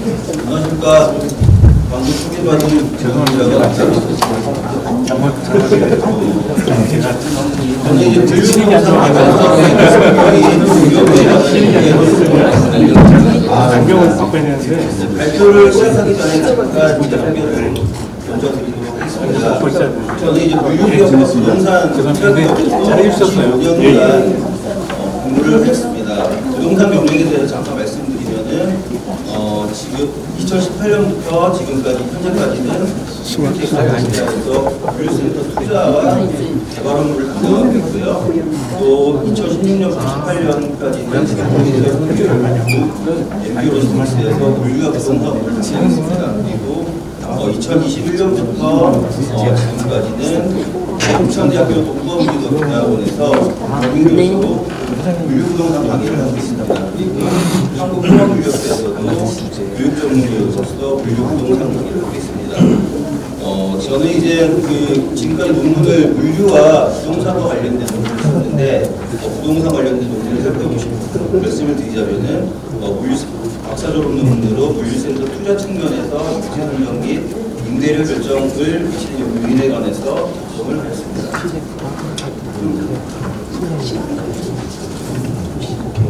안녕하십니까. 방금 소개받은 정원이라고 저는 이제 불륜공상 안경을 바꿔야 되는데 발표를 시작하기 전에 잠깐 답변을 먼저 드리도록 하겠습니다. 저는 이제 물류기업과 부동산 잘해주셨어요. 5년간 근무를 했습니다. 부동산 경력에 대해서 잠깐 말씀드리면은 지금 2018년부터 지금까지 현재까지는 시대에서 물류센터 투자와 개발 업무를 담당하고 있고요. 또 2016년부터 18년까지는 MBO 서비스에서 물류와 부동산 업무를 담당하고 있습니다. 그리고 2021년부터 지금까지는 부천대학교 동부업무기업대학원에서 법인교수로 물류부동산 강의를 하고 있습니다. 그리고 한국통합물류업대에서도 교육전문교수로서 물류부동산 강의를 하고 있습니다. 저는 이제 지금까지 논문을 물류와 부동산과 관련된 논문을 썼는데 부동산 관련된 논문을 살펴보시고 말씀을 드리자면은 박사 졸업 논문으로 물류센터 투자 측면에서 유지 설명 및 임대료 결정을 미치는 요인에 관해서 적용을 하였습니다.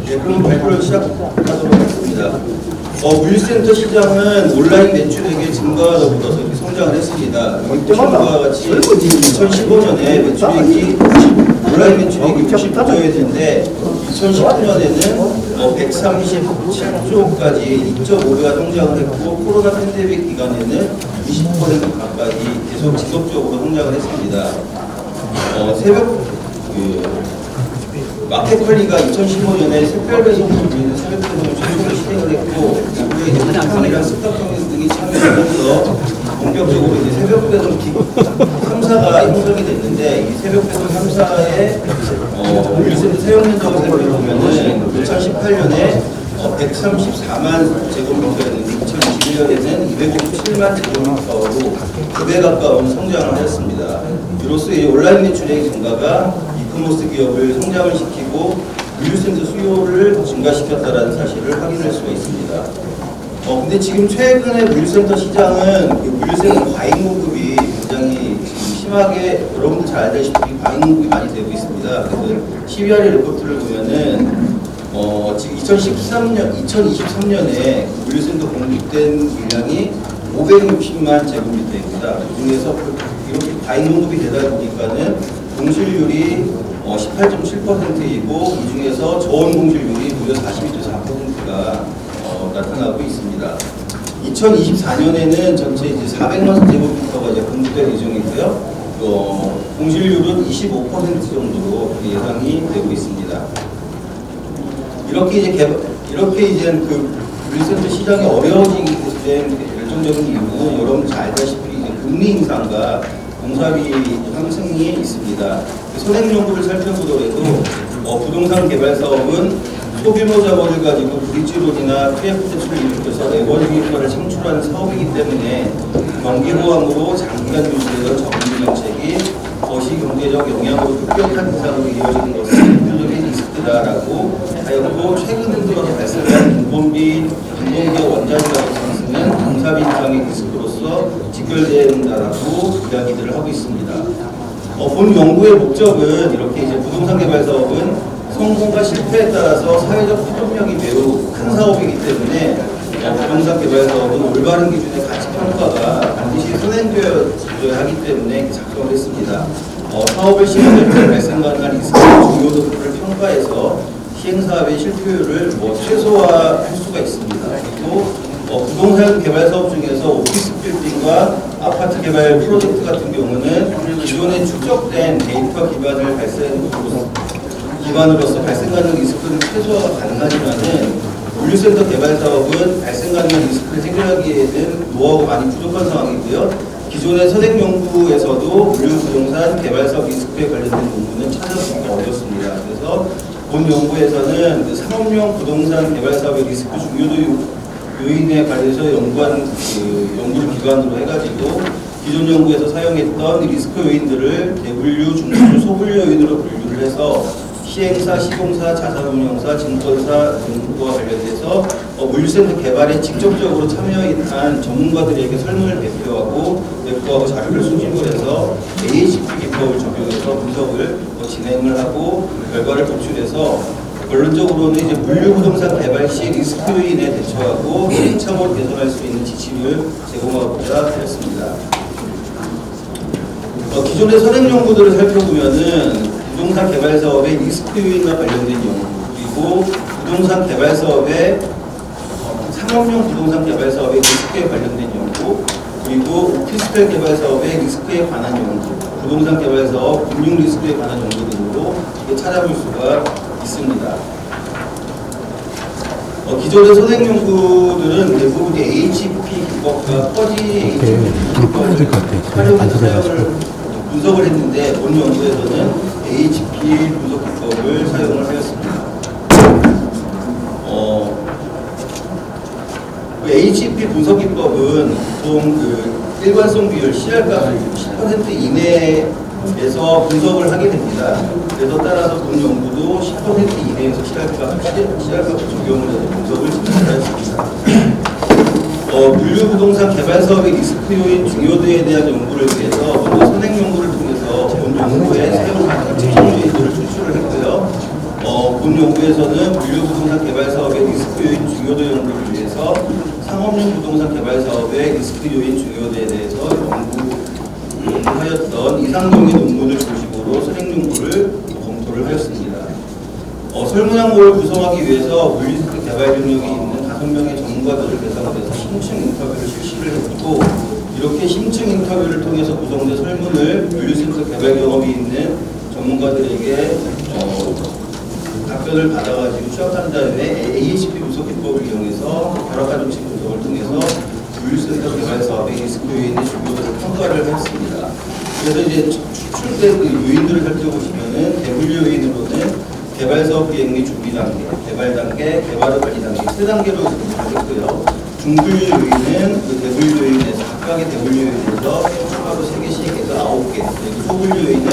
네, 그럼 발표를 시작하도록 하겠습니다. 물류센터 시장은 온라인 매출액의 증가와 더불어서 성장을 했습니다. 보시는과 같이 2015년에 매출액이 온라인 매출액이 99조였는데 2019년에는 137조까지 2.5배가 성장을 했고 코로나 팬데믹 기간에는 20% 가까이 계속 지속적으로 성장을 했습니다. 마켓 관리가 2015년에 색별 배송으로 보이는 새벽 배송을 최초로 시행을 했고, 이후에 이제 한국이랑 스타트업 등이 참여하면서 본격적으로 이제 새벽 배송 3사가 형성이 됐는데, 이 새벽 배송 3사의 물류센터 사용 면적을 살펴보면은 2018년에 134만 제곱미터였는데 2021년에는 267만 제곱미터로 2배 가까운 성장을 하였습니다. 이로써 이 온라인 매출액 증가가 이커머스 기업을 성장을 시키고 물류센터 수요를 증가시켰다는 사실을 확인할 수가 있습니다. 근데 지금 최근에 물류센터 시장은 물류센터 과잉 공급이 굉장히 심하게 여러분들 잘 알다시피 과잉 공급이 많이 되고 있습니다. 그래서 CBR의 리포트를 보면은 지금 2023년에 물류센터 공급된 물량이 560만 제곱미터입니다. 그중에서 이렇게 과잉 공급이 되다 보니까는 공실률이 18.7%이고 이 중에서 저온 공실률이 무려 42.4%가 나타나고 있습니다. 2024년에는 전체 이제 400만 제곱미터가 이제 공급될 예정이고요. 공실률은 25% 정도로 예상이 되고 있습니다. 이렇게 이제 물류센터 시장이 어려워지게 된 결정적인 이유는 여러분 잘 알다시피 금리 인상과 공사비 상승이 있습니다. 선행 연구를 살펴보더라도 부동산 개발 사업은 소규모 자본을 가지고 브릿지론이나 PF 대출을 일으켜서 레버리지 효과를 창출하는 사업이기 때문에 경기 보완으로 장기간 유지되던 정부 정책이 거시경제적 영향으로 급격한 인상으로 이어지는 것은 대표적인 리스크다라고 하였고, 최근 들어서 발생한 인건비와 원자재 가격 상승은 공사비 인상의 리스크로서 직결된다라고 이야기들을 하고 있습니다. 본 연구의 목적은 이렇게 이제 부동산 개발 사업은 성공과 실패에 따라서 사회적 파급력이 매우 큰 사업이기 때문에 부동산 개발 사업은 올바른 기준의 가치 평가가 반드시 선행되어야 하기 때문에 작성을 했습니다. 사업을 시행할 때 발생하는 리스크 중요도를 평가해서 시행사업의 실효율을 최소화할 수가 있습니다. 그리고 부동산 개발 사업 중에서 오피스 빌딩과 아파트 개발 프로젝트 같은 경우는 기존에 축적된 데이터 기반으로서 발생하는 리스크를 최소화가 가능하지만은 물류센터 개발 사업은 발생하는 리스크를 해결하기에는 노하우가 많이 부족한 상황이고요. 기존의 선행 연구에서도 물류부동산 개발 사업 리스크에 관련된 논문은 찾아보기가 어렵습니다. 그래서 본 연구에서는 상업용 부동산 개발 사업의 리스크 중요도 요인에 관해서 연구한 연구를 기반으로 해가지고 기존 연구에서 사용했던 리스크 요인들을 대분류, 중분류, 소분류 요인으로 분류를 해서 시행사, 시공사, 자산운용사, 증권사 등과 관련돼서 물류센터 개발에 직접적으로 참여한 전문가들에게 설문을 배포하고 자료를 수집을 해서 AHP 기법을 적용해서 분석을 진행을 하고 결과를 도출해서 결론적으로는 이제 물류부동산 개발 시 리스크 요인에 대처하고 시행착오를 개선할 수 있는 지침을 제공하고자 하였습니다. 기존의 선행 연구들을 살펴보면은 부동산 개발 사업의 리스크 요인과 관련된 연구, 그리고 부동산 개발 사업의 상업용 부동산 개발 사업의 리스크에 관련된 연구, 그리고 오피스텔 개발 사업의 리스크에 관한 연구, 부동산 개발 사업 금융 리스크에 관한 연구 등으로 찾아볼 수가 있습니다. 기존의 선행 연구들은 대부분 HP 기법과 퍼지 기법을 활용해서 사용을 분석을 했는데 본 연구에서는 HP 분석 기법을 사용을 하였습니다. HP 분석 기법은 보통 일관성 비율 CR값을 10% 이내에서 분석을 하게 됩니다. 그래서 따라서 본 연구도 10% 이내에서 CR값을 적용을 해서 분석을 진행하였습니다. 물류부동산 개발 사업의 리스크 요인 중요도에 대한 연구를 위해서 먼저 선행 연구를 통해서 본 연구에 사용하는 특정 요인들을 추출을 했고요. 본 연구에서는 물류부동산 개발 사업의 리스크 요인 중요도 연구를 위해서 상업용 부동산 개발 사업의 리스크 요인 중요도에 대해서 연구하였던 이상적인 논문을 중심으로 선행 연구를 검토를 하였습니다. 설문 항목을 구성하기 위해서 물류센터 개발 능력이 있는 5명의 전문가들을 대상으로 해서 심층 인터뷰를 실시를 했고, 이렇게 심층 인터뷰를 통해서 구성된 설문을 물류센터 개발 경험이 있는 전문가들에게 답변을 받아가지고 취합한 다음에 AHP 분석 기법을 이용해서 결합화 정책 분석을 통해서 물류센터 개발 사업의 리스크 요인의 중요도를 평가를 했습니다. 그래서 이제 추출된 그 요인들을 살펴보시면은 대분류 요인으로는 개발 사업 비행 및 준비 단계, 개발 단계, 개발 후 관리 단계 세 단계로 분석했고요. 중분류 요인은 그 대분류 요인에서 각각의 대분류 요인에서 추가로 3개씩 해서 9개, 그리고 소분류 요인은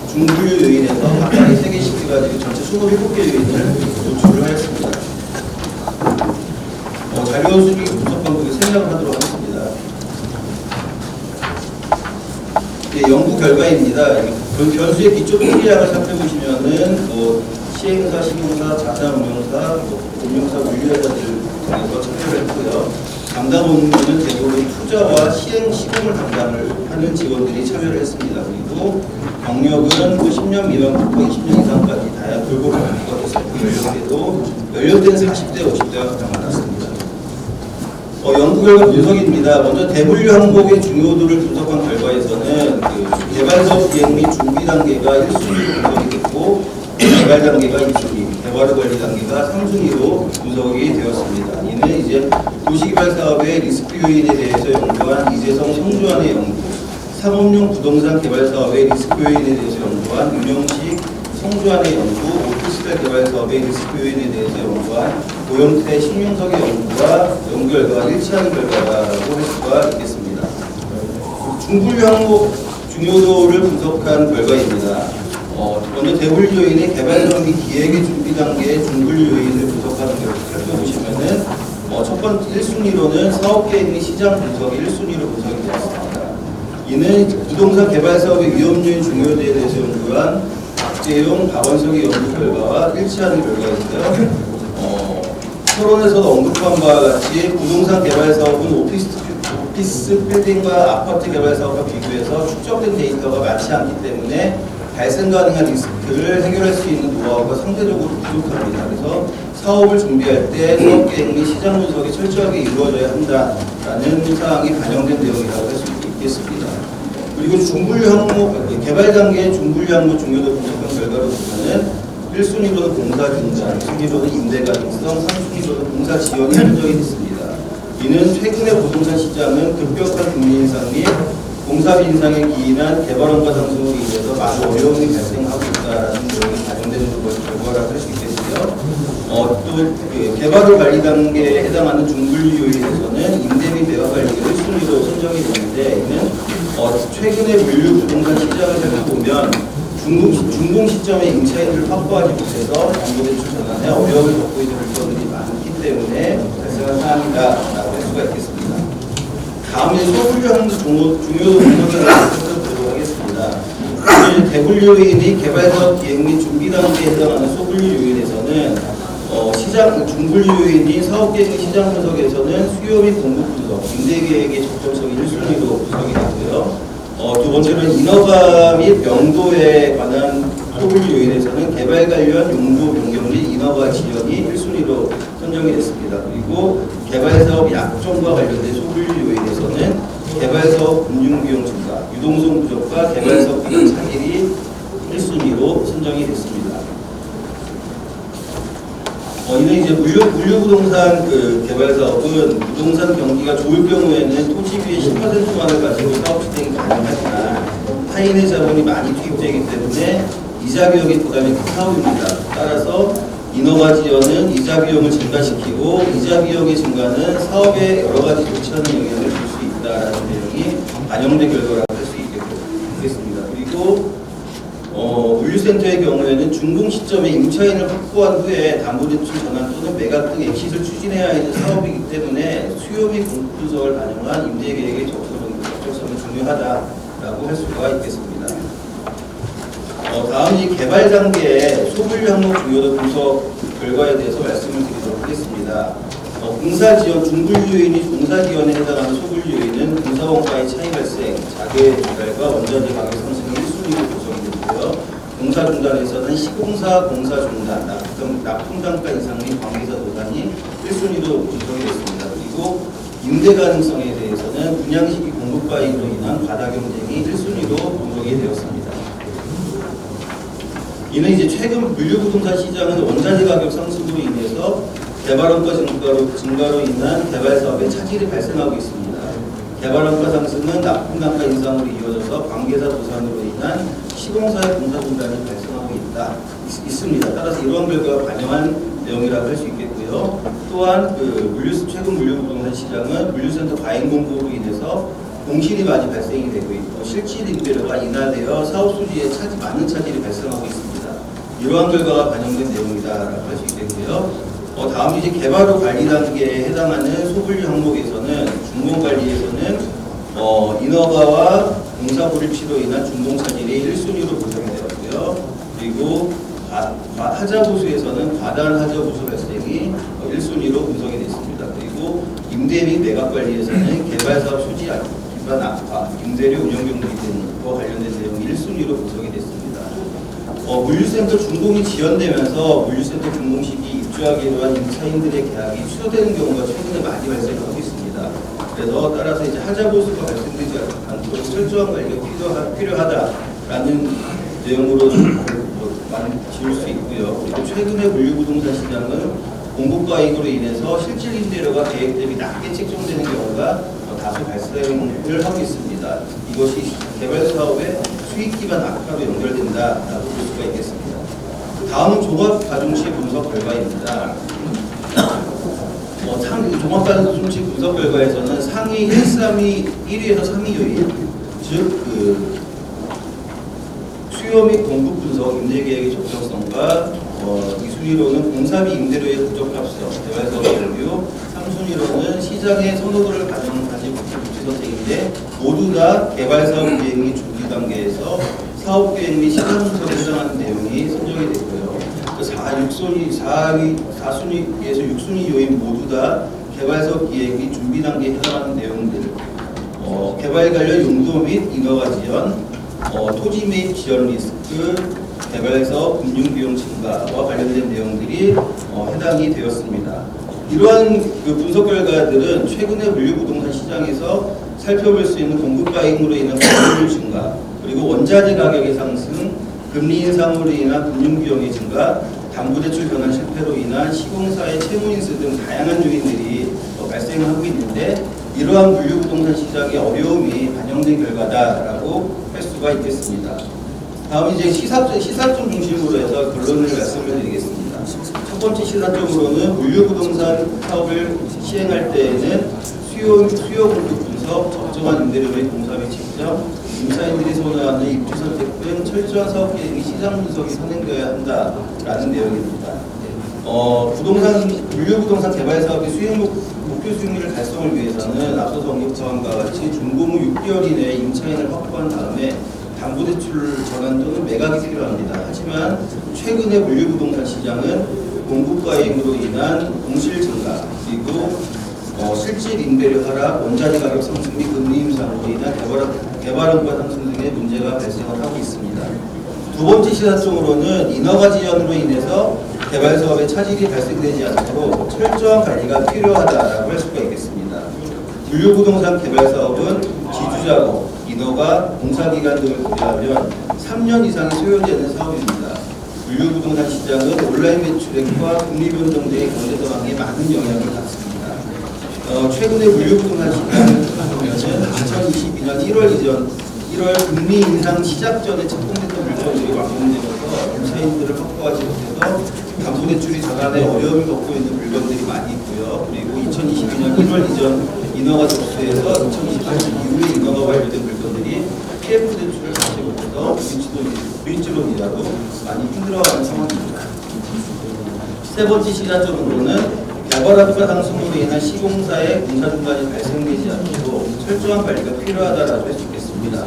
중분류 요인에서 각각의 3개씩 해가지고 전체 27개 요인을 노출을 하였습니다. 자료 수기 분석 방법을 생략을 하도록 하겠습니다. 연구 결과입니다. 변수의 기초 통계량을 살펴보시면은 시행사, 시공사, 자산운용사, 운용사, 물류회사들 등에서 참여를 했고요. 담당 업무는 대부분 투자와 시행, 시공을 담당을 하는 직원들이 참여를 했습니다. 그리고 경력은 10년 미만부터 20년 이상까지 다양한 골고루 연구가 됐었고, 연령대는 40대, 50대가 가장 많았습니다. 연구 결과 분석입니다. 먼저 대분류 항목의 중요도를 분석한 결과에서는 개발사업 비행 및 준비 단계가 1순위로 분석이 됐고, 개발 단계가 2순위, 개발 후 관리 단계가 3순위로 분석이 되었습니다. 이는 이제 도시개발 사업의 리스크 요인에 대해서 연구한 이재성, 성주환의 연구, 상업용 부동산 개발 사업의 리스크 요인에 대해서 연구한 윤영식, 성주환의 연구, 오피스텔 개발 사업의 리스크 요인에 대해서 연구한 고영태, 신윤석의 연구와 연구 결과가 일치하는 결과라고 할 수가 있겠습니다. 중분류 항목 중요도를 분석한 결과입니다. 먼저 대분류 요인의 개발 전비 기획의 준비 단계의 중분류 요인을 분석하는 결과 살펴보시면은 첫 번째 1순위로는 사업 계획 및 시장 분석이 1순위로 분석이 되었습니다. 이는 부동산 개발 사업의 위험 요인 중요도에 대해서 연구한 박재용, 박원석의 연구 결과와 일치하는 결과였고요. 토론에서도 언급한 바와 같이 부동산 개발 사업은 오피스 빌딩과 아파트 개발 사업과 비교해서 축적된 데이터가 많지 않기 때문에 발생 가능한 리스크를 해결할 수 있는 노하우가 상대적으로 부족합니다. 그래서 사업을 준비할 때 사업 계획 및 시장 분석이 철저하게 이루어져야 한다라는 사항이 반영된 내용이라고 할 수 있겠습니다. 그리고 중분류 항목, 개발 단계의 중분류 항목 중요도 분석한 결과로 보면은 1순위로는 공사 중단, 2순위로는 임대 가능성, 3순위로는 공사 지연이 한정이 됐습니다. 이는 최근의 부동산 시장은 급격한 금리 인상 및 공사비 인상에 기인한 개발원가 상승으로 인해서 많은 어려움이 발생하고 있다는 내용이 반영되는 결과라고 할 수 있겠고요. 또 개발 후 관리 단계에 해당하는 중분류 요인에서는 임대 및 매각 관리가 1순위로 선정이 되는데, 이는 최근의 물류 부동산 시장을 살펴보면 준공 시점에 임차인을 확보하지 못해서 담보대출 전환에 어려움을 겪고 있는 물건들이 많기 때문에 발생한 사항이다라고 할 수가 있겠습니다. 다음에 소분류 항목 중요 분석을 보도록 하겠습니다. 대분류 요인이 개발사업 기획 및 준비 단계에 해당하는 소분류 요인에서는 시장 중분류 요인이 사업계획 및 시장 분석에서는 수요 및 공급 분석, 임대계획의 적정성이 1순위로 분석이 되고요. 두 번째로는 인허가 및 명도에 관한 소분류 요인에서는 개발 관련 용도 변경 및 인허가 지연이 1순위로 선정이 됐습니다. 그리고 개발사업 약정과 관련된 소분류 요인에서는 개발사업 금융비용 증가, 유동성 부족과 개발사업 기간 차질이 1순위로 선정이 됐습니다. 이는 이제 물류부동산 개발 사업은 부동산 경기가 좋을 경우에는 토지비의 10%만을 가지고 사업 진행이 가능하지만 타인의 자본이 많이 투입되기 때문에 이자 비용이 부담이 큰 사업입니다. 따라서 인허가 지연은 이자 비용을 증가시키고 이자 비용의 증가는 사업에 여러 가지 좋지 않은 영향을 줄 수 있다라는 내용이 반영된 결과라고 할 수 있겠습니다. 그리고 물류센터의 경우에는 준공 시점에 임차인을 확보한 후에 담보대출 전환 또는 매각 등 엑싯을 추진해야 하는 사업이기 때문에 수요 및 공급 분석을 반영한 임대계획의 적정성이 중요하다라고 할 수가 있겠습니다. 다음이 개발 단계의 소분류 항목 중요도 분석 결과에 대해서 말씀을 드리도록 하겠습니다. 공사 지연 중분류 요인이 공사 지연에 해당하는 소분류 요인은 공사 원가의 차이 발생, 자재 조달과 원자재 가격 상승이 1순위로 구성이 되고요. 공사 중단에서는 시공사, 공사 중단, 납품단가 인상 및 관계사 도산이 1순위로 구성이 됐습니다. 그리고 임대 가능성에 대해서는 분양시기 공급 과잉으로 인한 과다 경쟁이 1순위로 분석이 되었습니다. 이는 이제 최근 물류부동산 시장은 원자재 가격 상승으로 인해서 개발원가 증가로 인한 개발 사업에 차질이 발생하고 있습니다. 개발원가 상승은 납품단가 인상으로 이어져서 관계사 도산으로 인한 시공사의 공사 중단이 발생하고 있습니다. 따라서 이러한 결과가 반영한 내용이라고 할 수 있겠고요. 또한 최근 물류부동산 시장은 물류센터 과잉 공급으로 인해서 공실이 많이 발생이 되고 있고 실질 임대료가 인하되어 사업 수지에 많은 차질이 발생하고 있습니다. 이러한 결과가 반영된 내용이다라고 할 수 있겠고요. 다음 이제 개발 후 관리 단계에 해당하는 소분류 항목에서는 준공 관리에서는 인허가와 공사 불입시로 인한 준공 차질이 1순위로 구성이 되었고요. 그리고 하자 보수에서는 과다한 하자 보수 발생이 1순위로 분석이 됐습니다. 그리고 임대 및 매각 관리에서는 개발 사업 수지 기반 악화, 임대료 운영 경비 등과 관련된 내용이 1순위로 분석이 됐습니다. 물류센터 준공이 지연되면서 물류센터 준공 시기 입주하기에 대한 임차인들의 계약이 취소되는 경우가 최근에 많이 발생하고 있습니다. 그래서 따라서 이제 하자 보수가 발생되지 않도록 철저한 관리가 필요하다라는 내용으로 많이 지을 수 있고요. 그리고 최근에 물류부동산 시장은 공급 과잉으로 인해서 실질 임대료가 계획 대비 낮게 책정되는 경우가 다소 발생을 하고 있습니다. 이것이 개발 사업의 수익 기반 악화로 연결된다라고 볼 수가 있겠습니다. 다음은 종합 가중시 분석 결과입니다. 종합 가중시 분석 결과에서는 상위 1위에서 3위 요인, 즉 수요 및 공급 분석, 임대계획의 적정성과 2순위로는 공사비 임대료의 부적합성, 개발사업 리뷰, 3순위로는 시장의 선호도를 반영하지 못한 부지 선택인데 모두 다 개발사업 계획 및 준비 단계에서 사업 계획 및 시장 분석에 해당하는 내용이 선정이 됐고요. 4순위에서 6순위 요인 모두 다 개발사업 기획 및 준비 단계에 해당하는 내용들, 개발 관련 용도 및 인허가 지연, 토지 매입 지연 리스크, 개발사업 금융비용 증가와 관련된 내용들이 해당이 되었습니다. 이러한 분석 결과들은 최근에 물류부동산 시장에서 살펴볼 수 있는 공급 과잉으로 인한 공급률 증가, 그리고 원자재 가격의 상승, 금리 인상으로 인한 금융비용의 증가, 담보대출 변환 실패로 인한 시공사의 채무인수 등 다양한 요인들이 발생하고 있는데 이러한 물류부동산 시장의 어려움이 반영된 결과다라고 할 수가 있겠습니다. 다음 이제 시사점 중심으로 해서 결론을 말씀을 드리겠습니다. 첫 번째 시사점으로는 물류부동산 사업을 시행할 때에는 수요 공급 분석, 적정한 임대료 및 공사 및 책정, 임차인들이 선호하는 입주 선택 등 철저한 사업 계획이 시장 분석이 선행되어야 한다라는 내용입니다. 물류 부동산 개발 사업의 목표 수익률 달성을 위해서는 앞서서 언급한 바와 같이 준공후 6개월 이내에 임차인을 확보한 다음에 담보대출 전환 또는 매각이 필요합니다. 하지만 최근의 물류 부동산 시장은 공급 과잉으로 인한 공실 증가 그리고 실질 임대료 하락, 원자재 가격 상승 및 금리 인상으로 인한 개발원가 상승 등의 문제가 발생을 하고 있습니다. 두 번째 시사점으로는 인허가 지연으로 인해서 개발 사업에 차질이 발생되지 않도록 철저한 관리가 필요하다라고 할 수가 있겠습니다. 물류부동산 개발 사업은 기주작업, 인허가, 공사기간 등을 고려하면 3년 이상이 소요되는 사업입니다. 물류부동산 시장은 온라인 매출액과 금리변동 등의 경제 상황에 많은 영향을 받습니다. 최근에 물류부동산 시장을 보면 2022년 1월 금리 인상 시작 전에 착공됐던 물건들이 완공되면서 임차인들을 확보하지 못해서 담보대출이 전환에 어려움을 겪고 있는 물건들이 많이 있고요. 그리고 2022년 1월 이전 인허가 접수해서 2024년 이후에 인허가 완료된 물건들이 PF 대출을 받지 못해서 브릿지론 이자로 많이 힘들어하는 상황입니다. 세 번째 시사점으로는 개발업가 상승으로 인한 시공사의 공사 중단이 발생되지 않도록 철저한 관리가 필요하다라고 할 수 있겠습니다.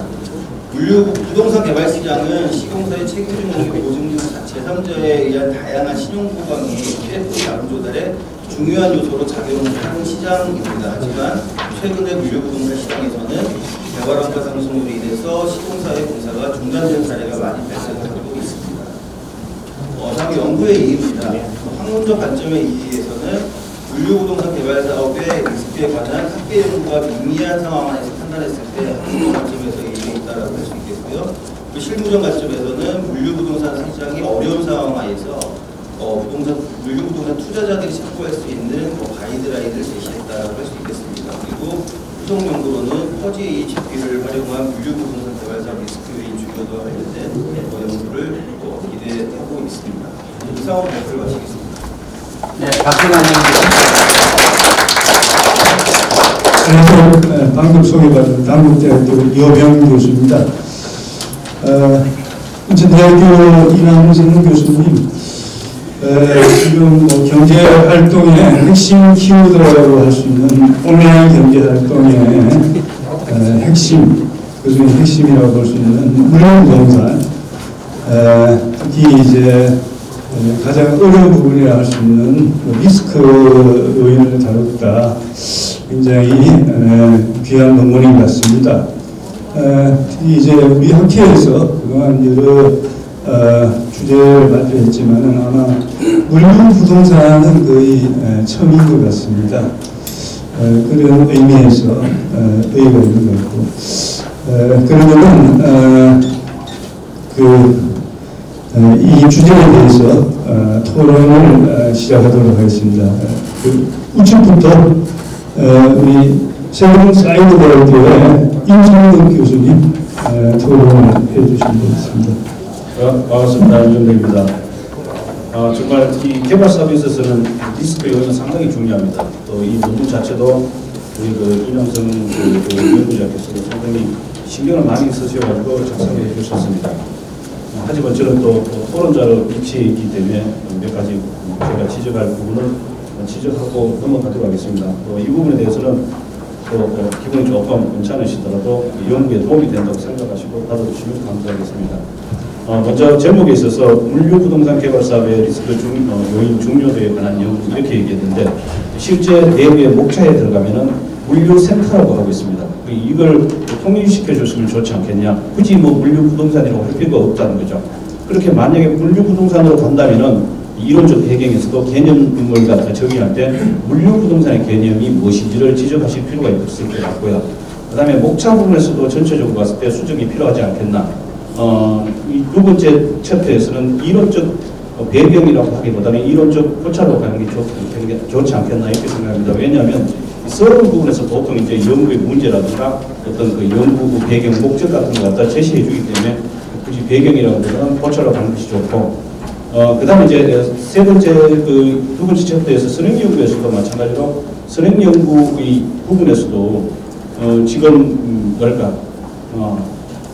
부동산 개발 시장은 시공사의 책임질 능력 보증 등 제3자에 의한 다양한 신용 보강이 PF 자금 조달에 중요한 요소로 작용하는 시장입니다. 하지만 최근의 물류부동산 시장에서는 개발업가 상승으로 인해서 시공사의 공사가 중단된 사례가 많이 발생하고 있습니다. 다음 연구의 이의입니다. 학문적 관점의 이의에서는 물류부동산 개발 사업의 리스크에 관한 학계 연구가 미미한 상황 안에서 판단했을 때 학문적 관점에서 이의가 있다고 할 수 있겠고요. 그 실무적 관점에서는 물류부동산 시장이 어려운 상황 하에서 물류부동산 투자자들이 참고할 수 있는 가이드라인을 제시했다고 할 수 있겠습니다. 그리고 후속 연구로는 퍼지 GP를 활용한 물류부동산 개발 사업 리스크 요인 중요도와 관련된 연구를 기대하고 있습니다. 이상으로 발표를 마치겠습니다. 네, 박승환 네, 방금 소개받은 단국대학교 여병 교수입니다. 대학교 이남승 교수님, 지금 경제활동의 핵심 키워드라고 할 수 있는 온라인 경제활동의 핵심, 그중에 핵심이라고 볼 수 있는 물류부동산, 특히 이제 가장 어려운 부분이라 할 수 있는 리스크 요인을 다뤘다. 굉장히 귀한 논문인 것 같습니다. 특히 이제 우리 학회에서 그동안 여러 주제를 발표했지만은 아마 물류부동산은 거의 처음인 것 같습니다. 그런 의미에서 의의가 있는 것 같고, 그러면은 이 주제에 대해서 토론을 시작하도록 하겠습니다. 우측부터 우리 세종 사이드대학교의 임성근 교수님 토론을 해주시면 되겠습니다. 반갑습니다. 윤정대입니다. 정말 이 개발 사업에서는 리스크 요인은 상당히 중요합니다. 또 이 논문 자체도 우리 이명성 연구자께서도 상당히 신경을 많이 쓰셔가지고 작성해 주셨습니다. 하지만 저는 또 토론자로 위치에 있기 때문에 몇 가지 제가 지적할 부분을 지적하고 넘어가도록 하겠습니다. 또 이 부분에 대해서는 또 기분이 조금 괜찮으시더라도 연구에 도움이 된다고 생각하시고 받아주시면 감사하겠습니다. 먼저 제목에 있어서 물류부동산 개발 사업의 리스크 요인 중요도에 관한 연구 이렇게 얘기했는데 실제 내부의 목차에 들어가면은 물류센터라고 하고 있습니다. 이걸 통일시켜 줬으면 좋지 않겠냐. 굳이 물류부동산이라고 할 필요가 없다는 거죠. 그렇게 만약에 물류부동산으로 간다면은 이론적 배경에서도 개념을 갖다 정의할 때 물류부동산의 개념이 무엇인지를 지적하실 필요가 있을 것 같고요. 그 다음에 목차 부분에서도 전체적으로 봤을 때 수정이 필요하지 않겠나. 이 두 번째 챕터에서는 이론적 배경이라고 하기보다는 이론적 고찰로 가는 게 좋지 않겠나 이렇게 생각합니다. 왜냐하면 서울 부분에서 보통 이제 연구의 문제라든가 어떤 그 연구 배경 목적 같은 거 갖다 제시해 주기 때문에 굳이 배경이라고 하면 고찰로 가는 것이 좋고, 그 다음에 이제 세 번째 두 번째 챕터에서 선행연구에서도 마찬가지로 선행연구의 부분에서도 지금 뭐랄까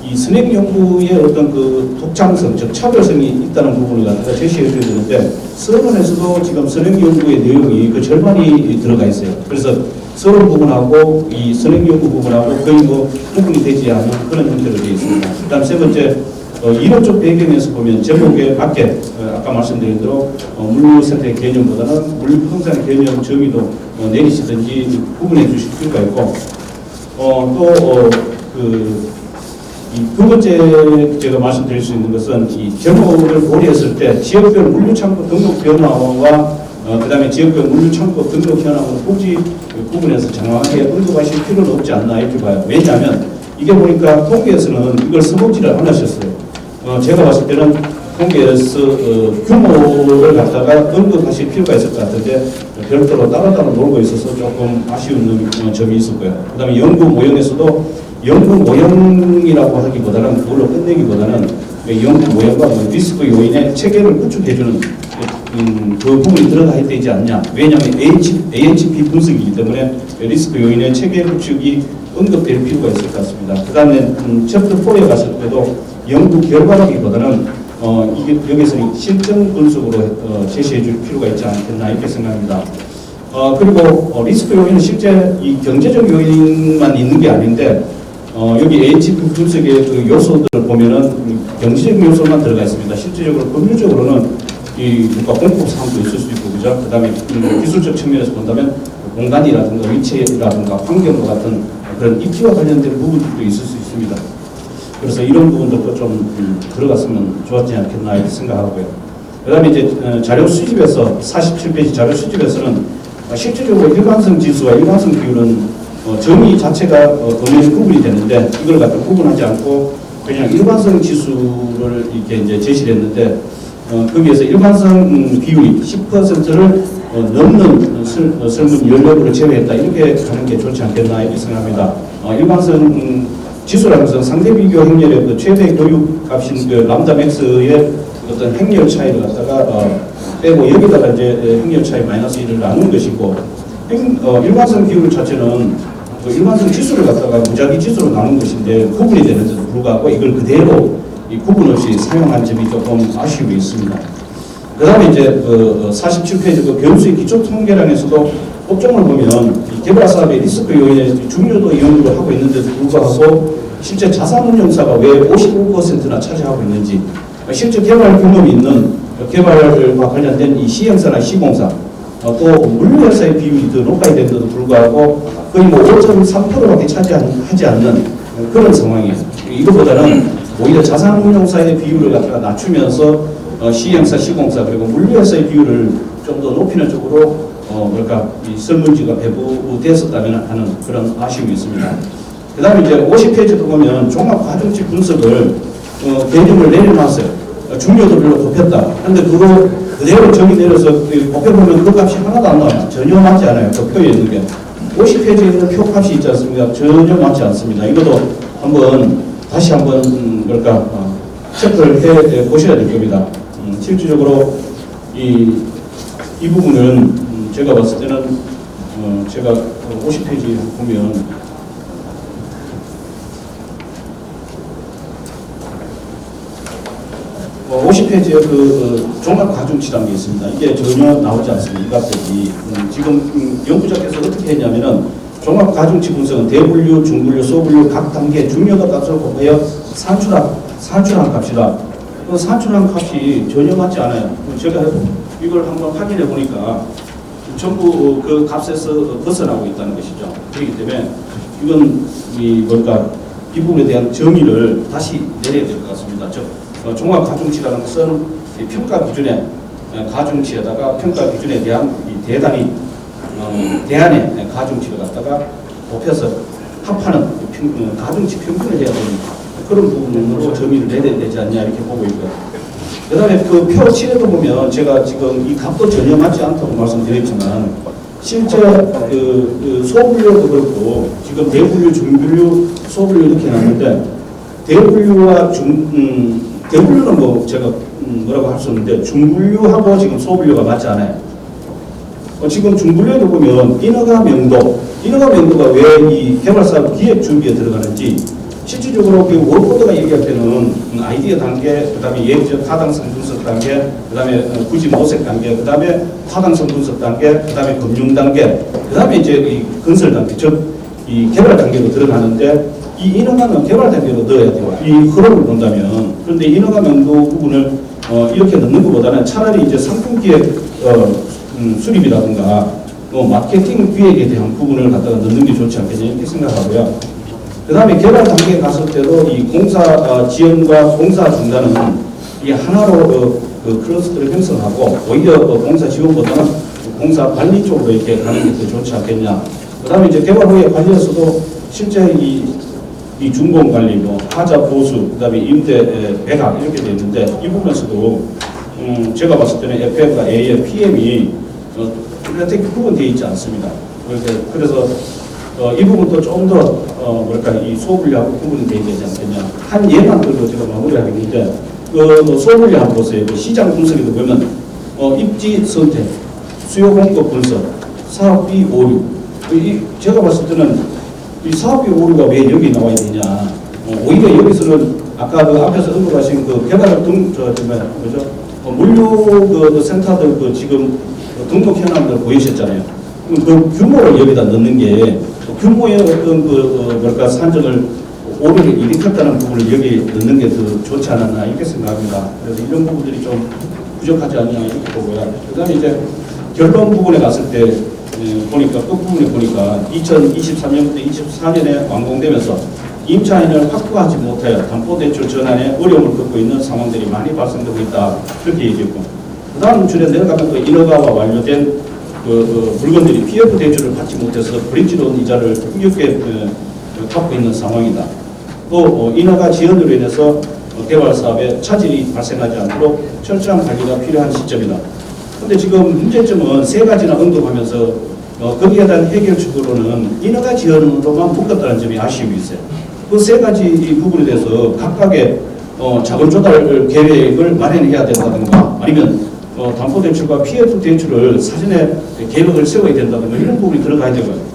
이 선행 연구의 어떤 그 독창성, 즉 차별성이 있다는 부분을 갖다가 제시해 줘야 되는데 서론에서도 지금 선행 연구의 내용이 그 절반이 들어가 있어요. 그래서 서론 부분하고 이 선행 연구 부분하고 거의 뭐 구분이 되지 않는 그런 형태로 되어 있습니다. 그다음 세 번째 이론적 배경에서 보면 제목에 맞게 아까 말씀드린 대로 물류센터의 개념보다는 물류 형상의 개념 정의도 내리시든지 구분해 주실 필요가 있고 이 두 번째 제가 말씀드릴 수 있는 것은 이 제목을 고려했을 때 지역별 물류창고 등록 변화와 그다음에 지역별 물류창고 등록 현황을 굳이 구분해서 정확하게 언급하실 필요는 없지 않나 이렇게 봐요. 왜냐하면 이게 보니까 통계에서는 이걸 써보지를 않으셨어요. 제가 봤을 때는 통계에서 규모를 갖다가 언급하실 필요가 있을 것 같은데 별도로 따로따로 놀고 있어서 조금 아쉬운 점이 있었고요. 그 다음에 연구 모형에서도 연구 모형이라고 하기보다는 그걸로 끝내기보다는 연구 모형과 리스크 요인의 체계를 구축해주는 그 부분이 들어가야 되지 않냐. 왜냐하면 AHP 분석이기 때문에 리스크 요인의 체계 구축이 언급될 필요가 있을 것 같습니다. 그 다음에 챕터 4에 갔을 때도 연구 결과라기보다는 이게 여기서 실증 분석으로 제시해 줄 필요가 있지 않겠나 이렇게 생각합니다. 그리고 리스크 요인은 실제 이 경제적 요인만 있는 게 아닌데 여기 AHP 분석의 그 요소들을 보면은 경제적 요소만 들어가 있습니다. 실질적으로 법률적으로는 이 뭔가 공법 사항도 있을 수 있고 그죠? 그다음에 기술적 측면에서 본다면 공간이라든가 위치라든가 환경과 같은 그런 입지와 관련된 부분들도 있을 수 있습니다. 그래서 이런 부분들도 좀 들어갔으면 좋았지 않겠나 이렇게 생각하고요. 그다음에 이제 자료 수집에서 47페이지 자료 수집에서는 실질적으로 일관성 지수와 일관성 비율은 정의 자체가 엄연히 구분이 되는데 이걸 갖다 구분하지 않고 그냥 일관성 지수를 이렇게 이제 제시를 했는데 거기에서 일관성 비율이 10%를 넘는 설문 연료를 제외했다 이렇게 가는 게 좋지 않겠나 이렇게 생각합니다. 일관성 지수라는 것은 상대 비교 행렬의 그 최대 교육 값인 그 람다 맥스의 어떤 행렬 차이를 갖다가 빼고 여기다가 이제 행렬 차이 마이너스 1을 나눈 것이고 일관성 비율 자체는 그 일관성 지수를 갖다가 무작위 지수로 나눈 것인데 구분이 되는데도 불구하고 이걸 그대로 이 구분 없이 사용한 점이 조금 아쉬움이 있습니다. 그 다음에 이제 47페이지 그 변수의 기초 통계량에서도 업종을 보면 이 개발 사업의 리스크 요인에 중요도 연구를 하고 있는데도 불구하고 실제 자산 운용사가 왜 55%나 차지하고 있는지 실제 개발 경험이 있는 개발과 관련된 이 시행사나 시공사 또 물류회사의 비율이 더 높아야 되는데도 불구하고 거의 뭐 5.3%밖에 차지하지 않는 그런 상황이에요. 이것보다는 오히려 자산 운용사의 비율을 갖다가 낮추면서 시행사, 시공사 그리고 물류회사의 비율을 좀 더 높이는 쪽으로 이 설문지가 배부됐었다면 하는 그런 아쉬움이 있습니다. 그 다음에 이제 50페이지도 보면 종합가중치 분석을 개념을 내려놨어요. 중요도별로 곱했다. 그런데 그거 그대로 정의 내려서 곱해보면 그 값이 하나도 안 나와요. 전혀 맞지 않아요. 그 표에 있는 게. 50페이지에는 표 값이 있지 않습니까? 전혀 맞지 않습니다. 이것도 다시 한번 체크를 해 보셔야 될 겁니다. 실질적으로 이 부분은 제가 봤을 때는 제가 50페이지 보면 어, 50페이지에 그 종합가중치라는 게 있습니다. 이게 전혀 나오지 않습니다. 이 값들이. 지금 연구자께서 어떻게 했냐면은 종합가중치 분석은 대분류, 중분류, 소분류 각 단계 중요도 값을 곱하여 산출한 값이다. 그 산출한 값이 전혀 맞지 않아요. 제가 이걸 한번 확인해 보니까 전부 그 값에서 벗어나고 있다는 것이죠. 그렇기 때문에 이건 이 부분에 대한 정의를 다시 내려야 될 것 같습니다. 즉 종합가중치라는 것은 평가 기준에 가중치에다가 평가 기준에 대한 대단히 대안의 가중치를 갖다가 곱해서 합하는 가중치 평균을 해야 됩니다. 그런 부분으로 정의를 내려야 되지 않냐 이렇게 보고 있고요. 그 다음에 그 표 7에도 보면 제가 지금 이 값도 전혀 맞지 않다고 말씀드렸지만 실제 그 소분류도 그렇고 지금 대분류, 중분류, 소분류 이렇게 나왔는데 대분류와 대분류는 뭐 제가 뭐라고 할 수 없는데 중분류하고 지금 소분류가 맞지 않아요. 지금 중분류에도 보면 인허가 명도가 왜 이 개발사업 기획 준비에 들어가는지 실질적으로 그 워크보드가 얘기할 때는 아이디어 단계, 그 다음에 예비적 타당성 분석 단계, 그 다음에 구지 모색 단계, 그 다음에 타당성 분석 단계, 그 다음에 금융 단계, 그 다음에 이제 이 건설 단계, 즉 이 개발 단계로 들어가는데 이 인허가는 개발 단계로 넣어야 돼요. 이 흐름을 본다면. 그런데 인허가 명도 부분을 이렇게 넣는 것보다는 차라리 이제 상품 기획 수립이라든가 마케팅 기획에 대한 부분을 갖다가 넣는 게 좋지 않겠냐 이렇게 생각하고요. 그 다음에 개발 단계에 갔을 때도 이 공사 지연과 공사 중단은 이 하나로 클러스터를 형성하고 오히려 공사 지원보다는 공사 관리 쪽으로 이렇게 가는 게 더 좋지 않겠냐. 그 다음에 이제 개발 후에 관리에서도 실제 이 준공 관리, 하자 보수, 그 다음에 임대 배각 이렇게 되어 있는데 이 부분에서도 제가 봤을 때는 FM과 A의 PM이 뚜렷하게 구분되어 있지 않습니다. 그래서 이 부분도 좀 더 이 소분류하고 구분이 되어야 되지 않겠냐. 한 예만 들고 제가 마무리하겠는데 소분류 한번 보세요. 시장 분석에도 보면 입지 선택, 수요 공급 분석, 사업비 오류. 제가 봤을 때는 이 사업비 오류가 왜 여기 나와야 되냐. 오히려 여기서는 아까 그 앞에서 언급하신 그 개발 물류 센터들 지금 등록 현황들 보이셨잖아요. 그 규모를 여기다 넣는 게 규모의 어떤 산정을 오류를 일으켰다는 부분을 여기 넣는 게 더 좋지 않았나 이렇게 생각합니다. 그래서 이런 부분들이 좀 부족하지 않냐 이렇게 보고요. 그다음에 이제 결론 부분에 갔을 때 보니까 끝부분에 보니까 2023년부터 24년에 완공되면서 임차인을 확보하지 못하여 담보대출 전환에 어려움을 겪고 있는 상황들이 많이 발생되고 있다 그렇게 얘기했고, 그 다음 줄에 내려가면 그 인허가와 완료된 물건들이 PF 대출을 받지 못해서 브릿지론 이자를 힘겹게 갚고 있는 상황이다. 또 인허가 지연으로 인해서 개발 사업에 차질이 발생하지 않도록 철저한 관리가 필요한 시점이다. 그런데 지금 문제점은 세 가지나 언급하면서 거기에 대한 해결책으로는 인허가 지연으로만 묶었다는 점이 아쉬움이 있어요. 그 세 가지 부분에 대해서 각각의 자금 조달 계획을 마련해야 된다든가 아니면 담보대출과 PF 대출을 사전에 계획을 세워야 된다든가 이런 부분이 들어가야 되고요.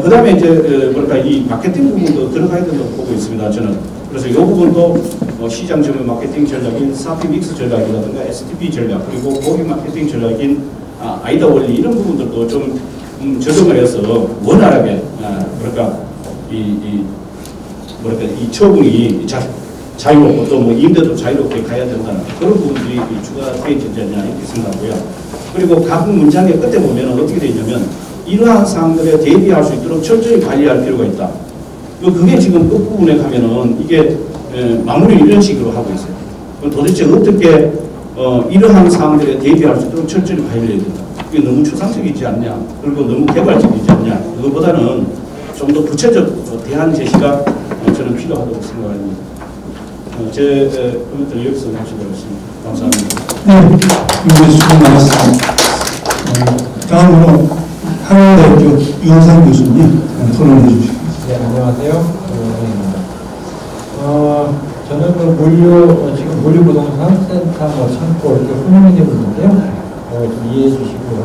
그 다음에 이제 이 마케팅 부분도 들어가야 된다고 보고 있습니다. 저는. 그래서 이 부분도 시장 점유 마케팅 전략인 사피 믹스 전략이라든가 STP 전략 그리고 고객 마케팅 전략인 아이다 원리 이런 부분들도 좀 적용을 해서 원활하게 이 처분이 자유롭고 또 임대도 자유롭게 가야 된다는 그런 부분들이 추가되지 않냐 이렇게 생각하고요. 그리고 각 문장의 끝에 보면 어떻게 되냐면 이러한 사항들에 대비할 수 있도록 철저히 관리할 필요가 있다. 그게 지금 끝부분에 가면은 이게 마무리를 이런 식으로 하고 있어요. 도대체 어떻게 이러한 사항들에 대비할 수 있도록 철저히 관리해야 된다. 이게 너무 추상적이지 않냐. 그리고 너무 개발적이지 않냐. 그것보다는 좀 더 구체적 대안 제시가 저는 필요하다고 생각합니다. 제 코멘트를 여기서 마치도록 하겠습니다. 감사합니다. 네, 이제 수고 많았습니다. 다음으로 한국대학교 유원상 교수님 토론해 주십시오. 네, 안녕하세요. 저는 지금 물류부동산 센터 창고 이렇게 훈련이 되고 있는데요. 좀 이해해 주시고요.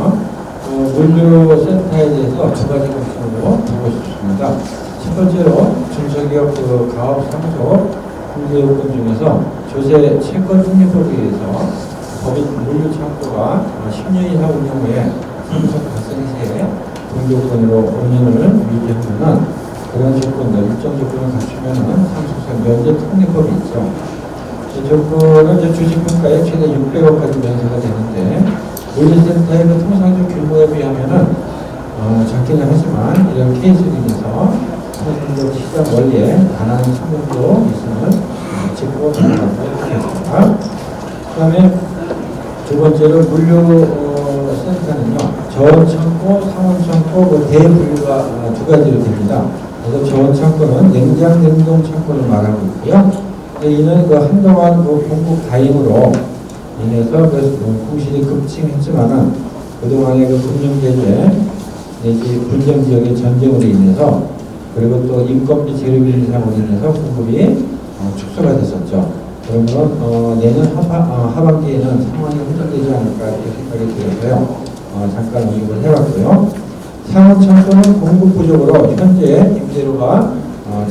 물류센터에 대해서 두 가지 관점으로 보고 싶습니다. 첫 번째로 중소기업 가업 상속 공개 요건 중에서 조세 채권 적립법에 의해서 법인 물류 창고가 10년 이상 운영 후에 상속 발생 시에 공개요건으로 5년을 유지하면은 그런 조건들, 일정 조건을 갖추면은 상속세 면제 특례법이 있죠. 이 조건은 주식평가에 최대 600억까지 면세가 되는데 물류센터의 통상적 규모에 비하면은 작기는 하지만 이런 케이스로 인해서 선진적 시장 원리에 반하는 측면도 있음을 짚고 넘어가겠습니다. 그 다음에 두 번째로 물류센터는요, 저온창고, 상온창고, 대분류가 두 가지로 됩니다. 그래서 저온창고는 냉장, 냉동 창고를 말하고 있고요. 이는 한동안 공급 다임으로 인해서 공실이 급증했지만은 그동안의 금융 제재 내지 분쟁 지역의 전쟁으로 인해서 그리고 또 인건비 재료비 인상으로 인해서 공급이 축소가 됐었죠. 그러면 내년 하반기에는 상황이 혼돈되지 않을까 이렇게 생각이 들어서요. 잠깐 언급을 해봤고요. 상온 창고는 공급 부족으로 현재 임대료가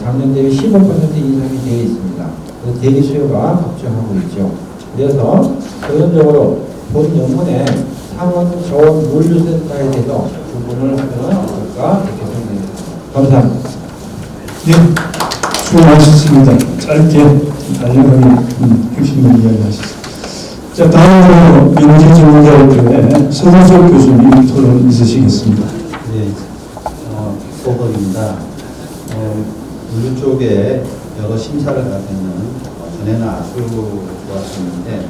작년 대비 15% 이상이 되어 있습니다. 그래서 대기 수요가 걱정하고 있죠. 그래서 결론적으로 본 연문에 상원 저온 물류센터에 대해서 부분을 하면 어떨까 이렇게 생각합니다. 감사합니다. 네, 수고하셨습니다. 짧게 간략하게 핵심을 이야기하셨습니다. 자, 다음으로 명지전문가협회 서동석 교수님 토론 있으시겠습니다. 네, 소설입니다. 물류 쪽에 여러 심사를 받으면 전에는 아주 좋았었는데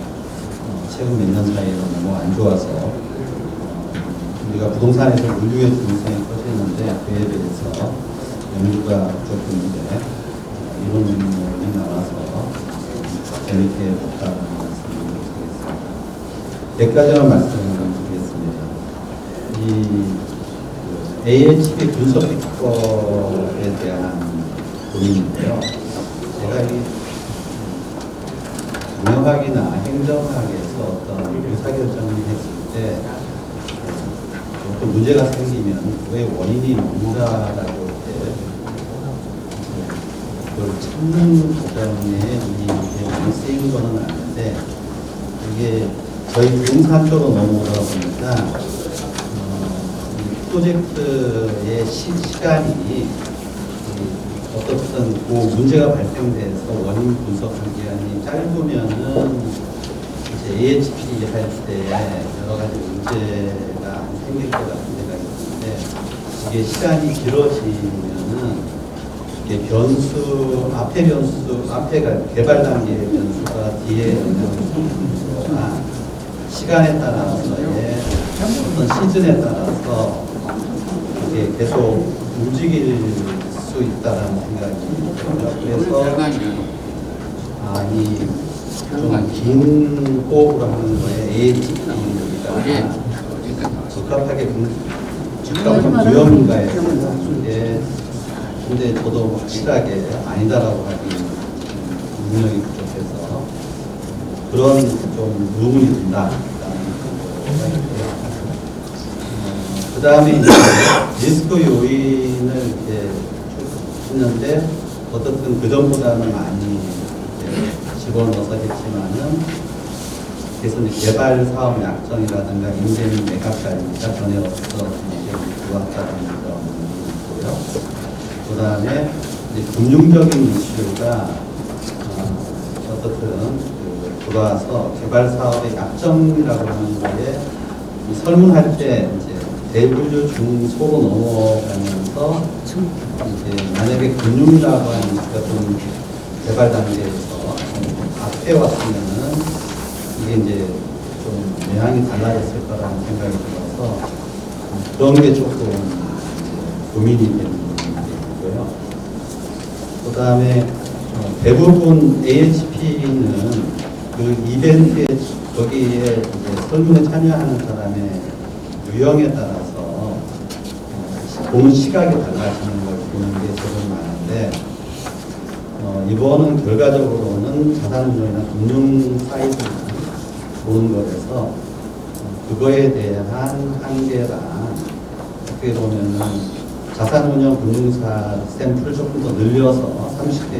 최근 몇 년 사이에 너무 안 좋아서 우리가 부동산에서 물류의 중요성이 커지는데 그에 대해서 연구가 조금 이제 이런 논문이 나와서 재밌게 봤다는 말씀을 드리겠습니다. 몇 가지만 말씀드리겠습니다. 이 AHP 분석 기법에 대한 고민인데요. 제가 이 경영학이나 행정학에서 어떤 의사결정을 했을 때 어떤 문제가 생기면 왜 원인이 뭔가라고 때 그걸 찾는 과정에 이게 많이 쓰인 거는 아닌데 이게 저희 부동산 쪽으로 넘어오다 보니까 이 프로젝트의 시간이 어떻든 그 문제가 발생돼서 원인 분석 기간이 짧으면은 이제 AHP 할 때 여러 가지 문제가 안 생길 것 같은 생각이 드는데 이게 시간이 길어지면은 이게 변수 앞에가 개발 단계의 변수가 뒤에 변수가 시간에 따라서의 어떤 시즌에 따라서 이게 계속 움직일 수 있다라는 생각이 들어요. 그래서 이좀 호흡을 하는 거에 AHP가 적합하게 적합한 위험인가에 대해서 근데 저도 확실하게 아니다라고 하기 능력이 부족해서 그런 좀 의문이 든다. 그 다음에 이제 리스크 요인을 이렇게 했는데 어떻든 그 전보다는 많이 집어넣어서 했지만은 그래서 이제 개발 사업 약정이라든가 인재는 매각자입니다. 전에 없어서 좋았다는 점이 있고요. 그 다음에 금융적인 이슈가 어떻든 돌아와서 개발 사업의 약정이라고 하는 거에 설문할 때 이제 대분류 중소로 넘어가면서 이제 만약에 금융이라고 하는 것은 개발 단계에서 앞에 왔으면은 이게 이제 좀 영향이 달라졌을 거라는 생각이 들어서 그런 게 조금 고민이 되는 부분이고요. 그 다음에 대부분 AHP는 그 이벤트에 거기에 이제 설문에 참여하는 사람의 유형에 따라서 보는 시각이 달라지는 걸 보는 게 조금 많은데 이번은 결과적으로는 자산운용이나 금융 사이드 보는 거라서 그거에 대한 한계랑 어떻게 보면은 자산운용 금융사 샘플을 조금 더 늘려서 30대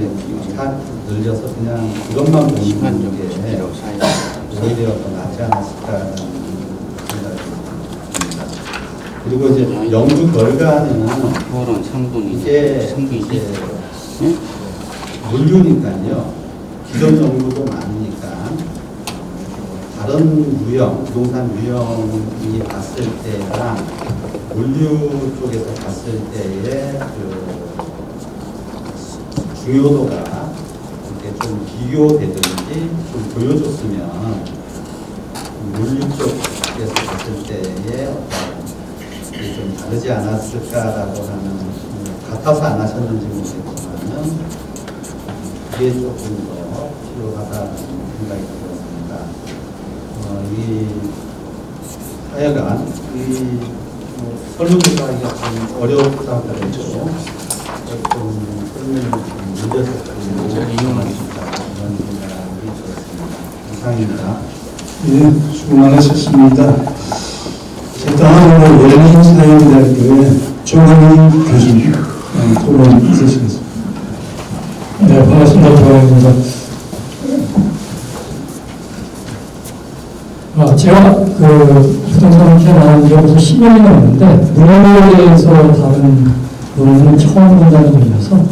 이상 늘려서 그냥 그것만 보는 게 오히려 더 낫지 않았을까라는 생각이 듭니다. 그리고 이제 연구 결과는 이게 이제 물류니까요. 기존 연구도 많으니까 다른 유형, 부동산 유형이 봤을 때랑 물류 쪽에서 봤을 때의 그 중요도가 이렇게 좀 비교되든지 좀 보여줬으면 물류 쪽에서 봤을 때의 어떤 좀 다르지 않았을까라고 하는 같아서 안 하셨는지 모르겠지만은 그게 조금 더 필요하다는 생각이 들었습니다. 이 하여간 이 설문조사하기가 좀 어려웠다고 그랬죠. 조금 설문이 문제적으로 이용하기 좋다 이런 생각이 들었습니다. 이상입니다. 예, 수고 많으셨습니다. 자, 다음으로 열린사회대학교의 조한희 교수님 토론 있으시겠습니다. 김정입니다. 제가 부동산 캐나온 지 벌써 10년이 넘는데 물류에 대해서 다른 논문은 처음 본다는 의미여서 좀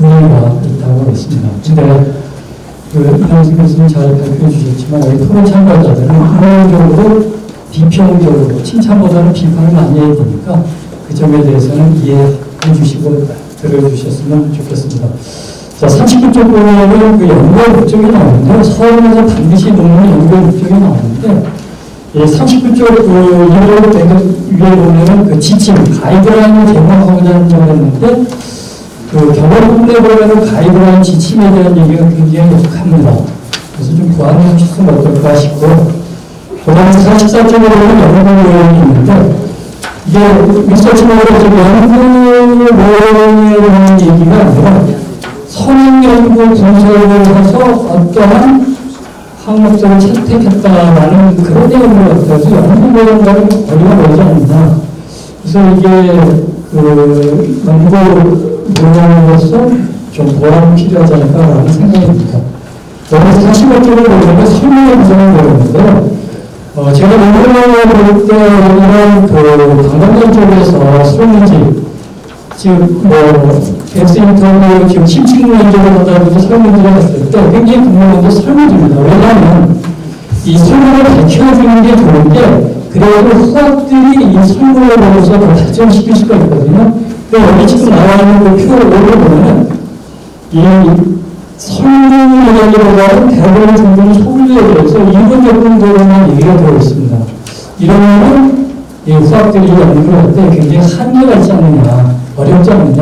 의미가 있다고 했습니다. 근데 이상식 교수님 잘 발표해 주셨지만 여기 토론 참가자들은 긍정적으로 비평적으로 칭찬보다는 비판을 많이 해야 되니까 그 점에 대해서는 이해해 주시고 들어주셨으면 좋겠습니다. 자, 39쪽 보면은 그 연구의 목적이 나오는데요. 서울에서 반드시 논문 연구의 목적이 나오는데, 39쪽 이런 위에 보면은 그 지침, 가이드라인을 제공하고자 하는 점을 했는데, 그 경험문에 보면은 가이드라인 지침에 대한 얘기가 굉장히 역합니다. 그래서 좀 보완해 주시면 어떨까 싶고, 그 다음에 44쪽에 보면 연구 요령이 있는데, 이게 리서치모드에서 연구 요령에 대한 얘기가 아니라, 선행연구 분석을 해서 어떠한 항목들을 채택했다라는 그런 내용을 갖다서 연구과는 거리가 멀지 않는다. 그래서 이게 연구 논문으로서 좀 보완이 필요하지 않을까라는 생각이 듭니다. 여기 45쪽을 보면 설명의 구성을 보였는데요. 제가 논문을 볼 때 이런 강남권 쪽에서 설문지 지금 객스 인터뷰 지금 심층 면접을 하다가 설문지를 했을 때 굉장히 궁금한 게 설문지입니다. 왜냐하면 이 설문을 밝혀주는 게 좋은 게 그래도 후학들이 이 설문을 보고서 더 발전시킬 수가 있거든요. 근데 여기 지금 나와 있는 그 표를 보면 이 설문이라기보다는 대부분 정부는 소문에 대해서 일본 정도로만 얘기가 되어 있습니다. 이러면은 이 후학들이 연구를 할 때 굉장히 한계가 있지 않느냐, 어렵지 않느냐,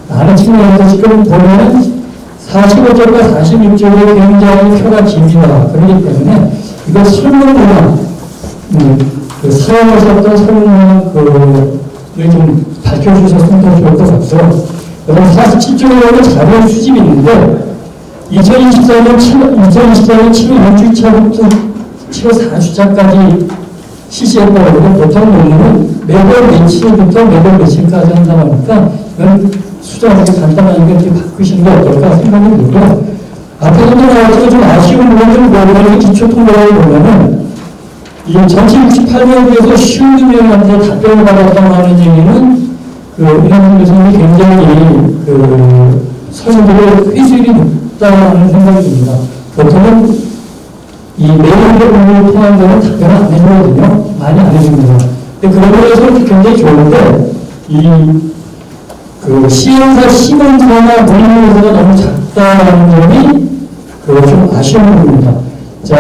라는 측면에서 지금 보면은 45쪽과 46쪽에 굉장히 표가 깁니다. 그렇기 때문에 이거 설문문항, 그 사용하셨던 설문문항을 좀 밝혀주셨으면 더 좋을 것 같고요. 그다음 47쪽에 보면 자료 수집이 있는데 2024년 7월 6주차부터 7월 4주차까지 실시했다고 보통 논문은 매월 며칠부터 매월 며칠까지 한다고 하니까 이건 수정하기 간단하니까 이렇게 바꾸시는 게 어떨까 생각이 들고요. 앞에서도 나왔지만 좀 아쉬운 부분을 보면 기초통계를 보면은 이 전체 68명 중에서 56명한테 답변을 받았다고 하는 얘기는 이런 교수님이 굉장히 설문들의 회수율이 높다는 생각이 듭니다. 보통은 이 메일로 공부를 통한 거는 답변을 안 해주거든요. 많이 안 해줍니다. 근데 그런 거에서 굉장히 좋은데, 시행사 시공사나 물리공사가 너무 작다는 점이 좀 아쉬운 부분입니다. 자,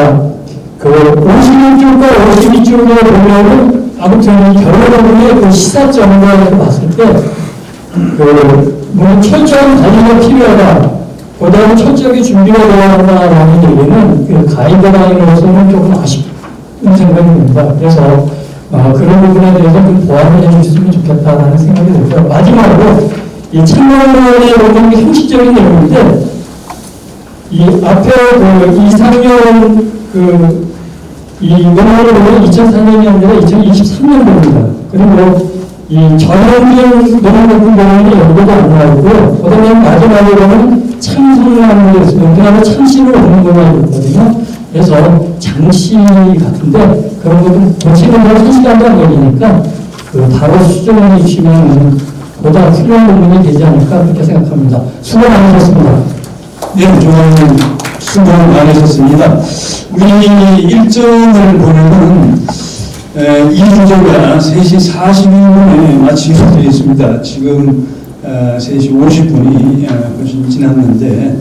51쪽과 52쪽에 보면은 아무튼 결론부분의 시사점과 봤을 때, 철저한 관리가 필요하다. 보다는 철저하게 준비가 되어야 한다라는 얘기는 가이드라인으로서는 조금 아쉽은 생각이 듭니다. 그래서 그런 부분에 대해서 좀 보완을 해주셨으면 좋겠다라는 생각이 들고요. 마지막으로 이 참고문에 보면 형식적인 내용인데 이 앞에 2~3년 이 논문을 보면 2004년이 아니라 2023년도입니다. 그리고 이 전형적인 논문 같은 경우는 연구가 안 나오고요. 그다음에 마지막으로는 참성하는 게 있으면 그다음에 참신을 얻는 것만 있거든요. 그래서 장시 같은데 그런 것은 고치는 건 1시간도 안 걸리니까 바로 수정해 주시면 보다 훌륭한 논문이 되지 않을까 그렇게 생각합니다. 수고 많으셨습니다. 네, 조원님 수고 많으셨습니다. 우리 일정을 보면은 2주제가 3시 41분에 마치게 되어 있습니다. 지금 3시 50분이 훨씬 지났는데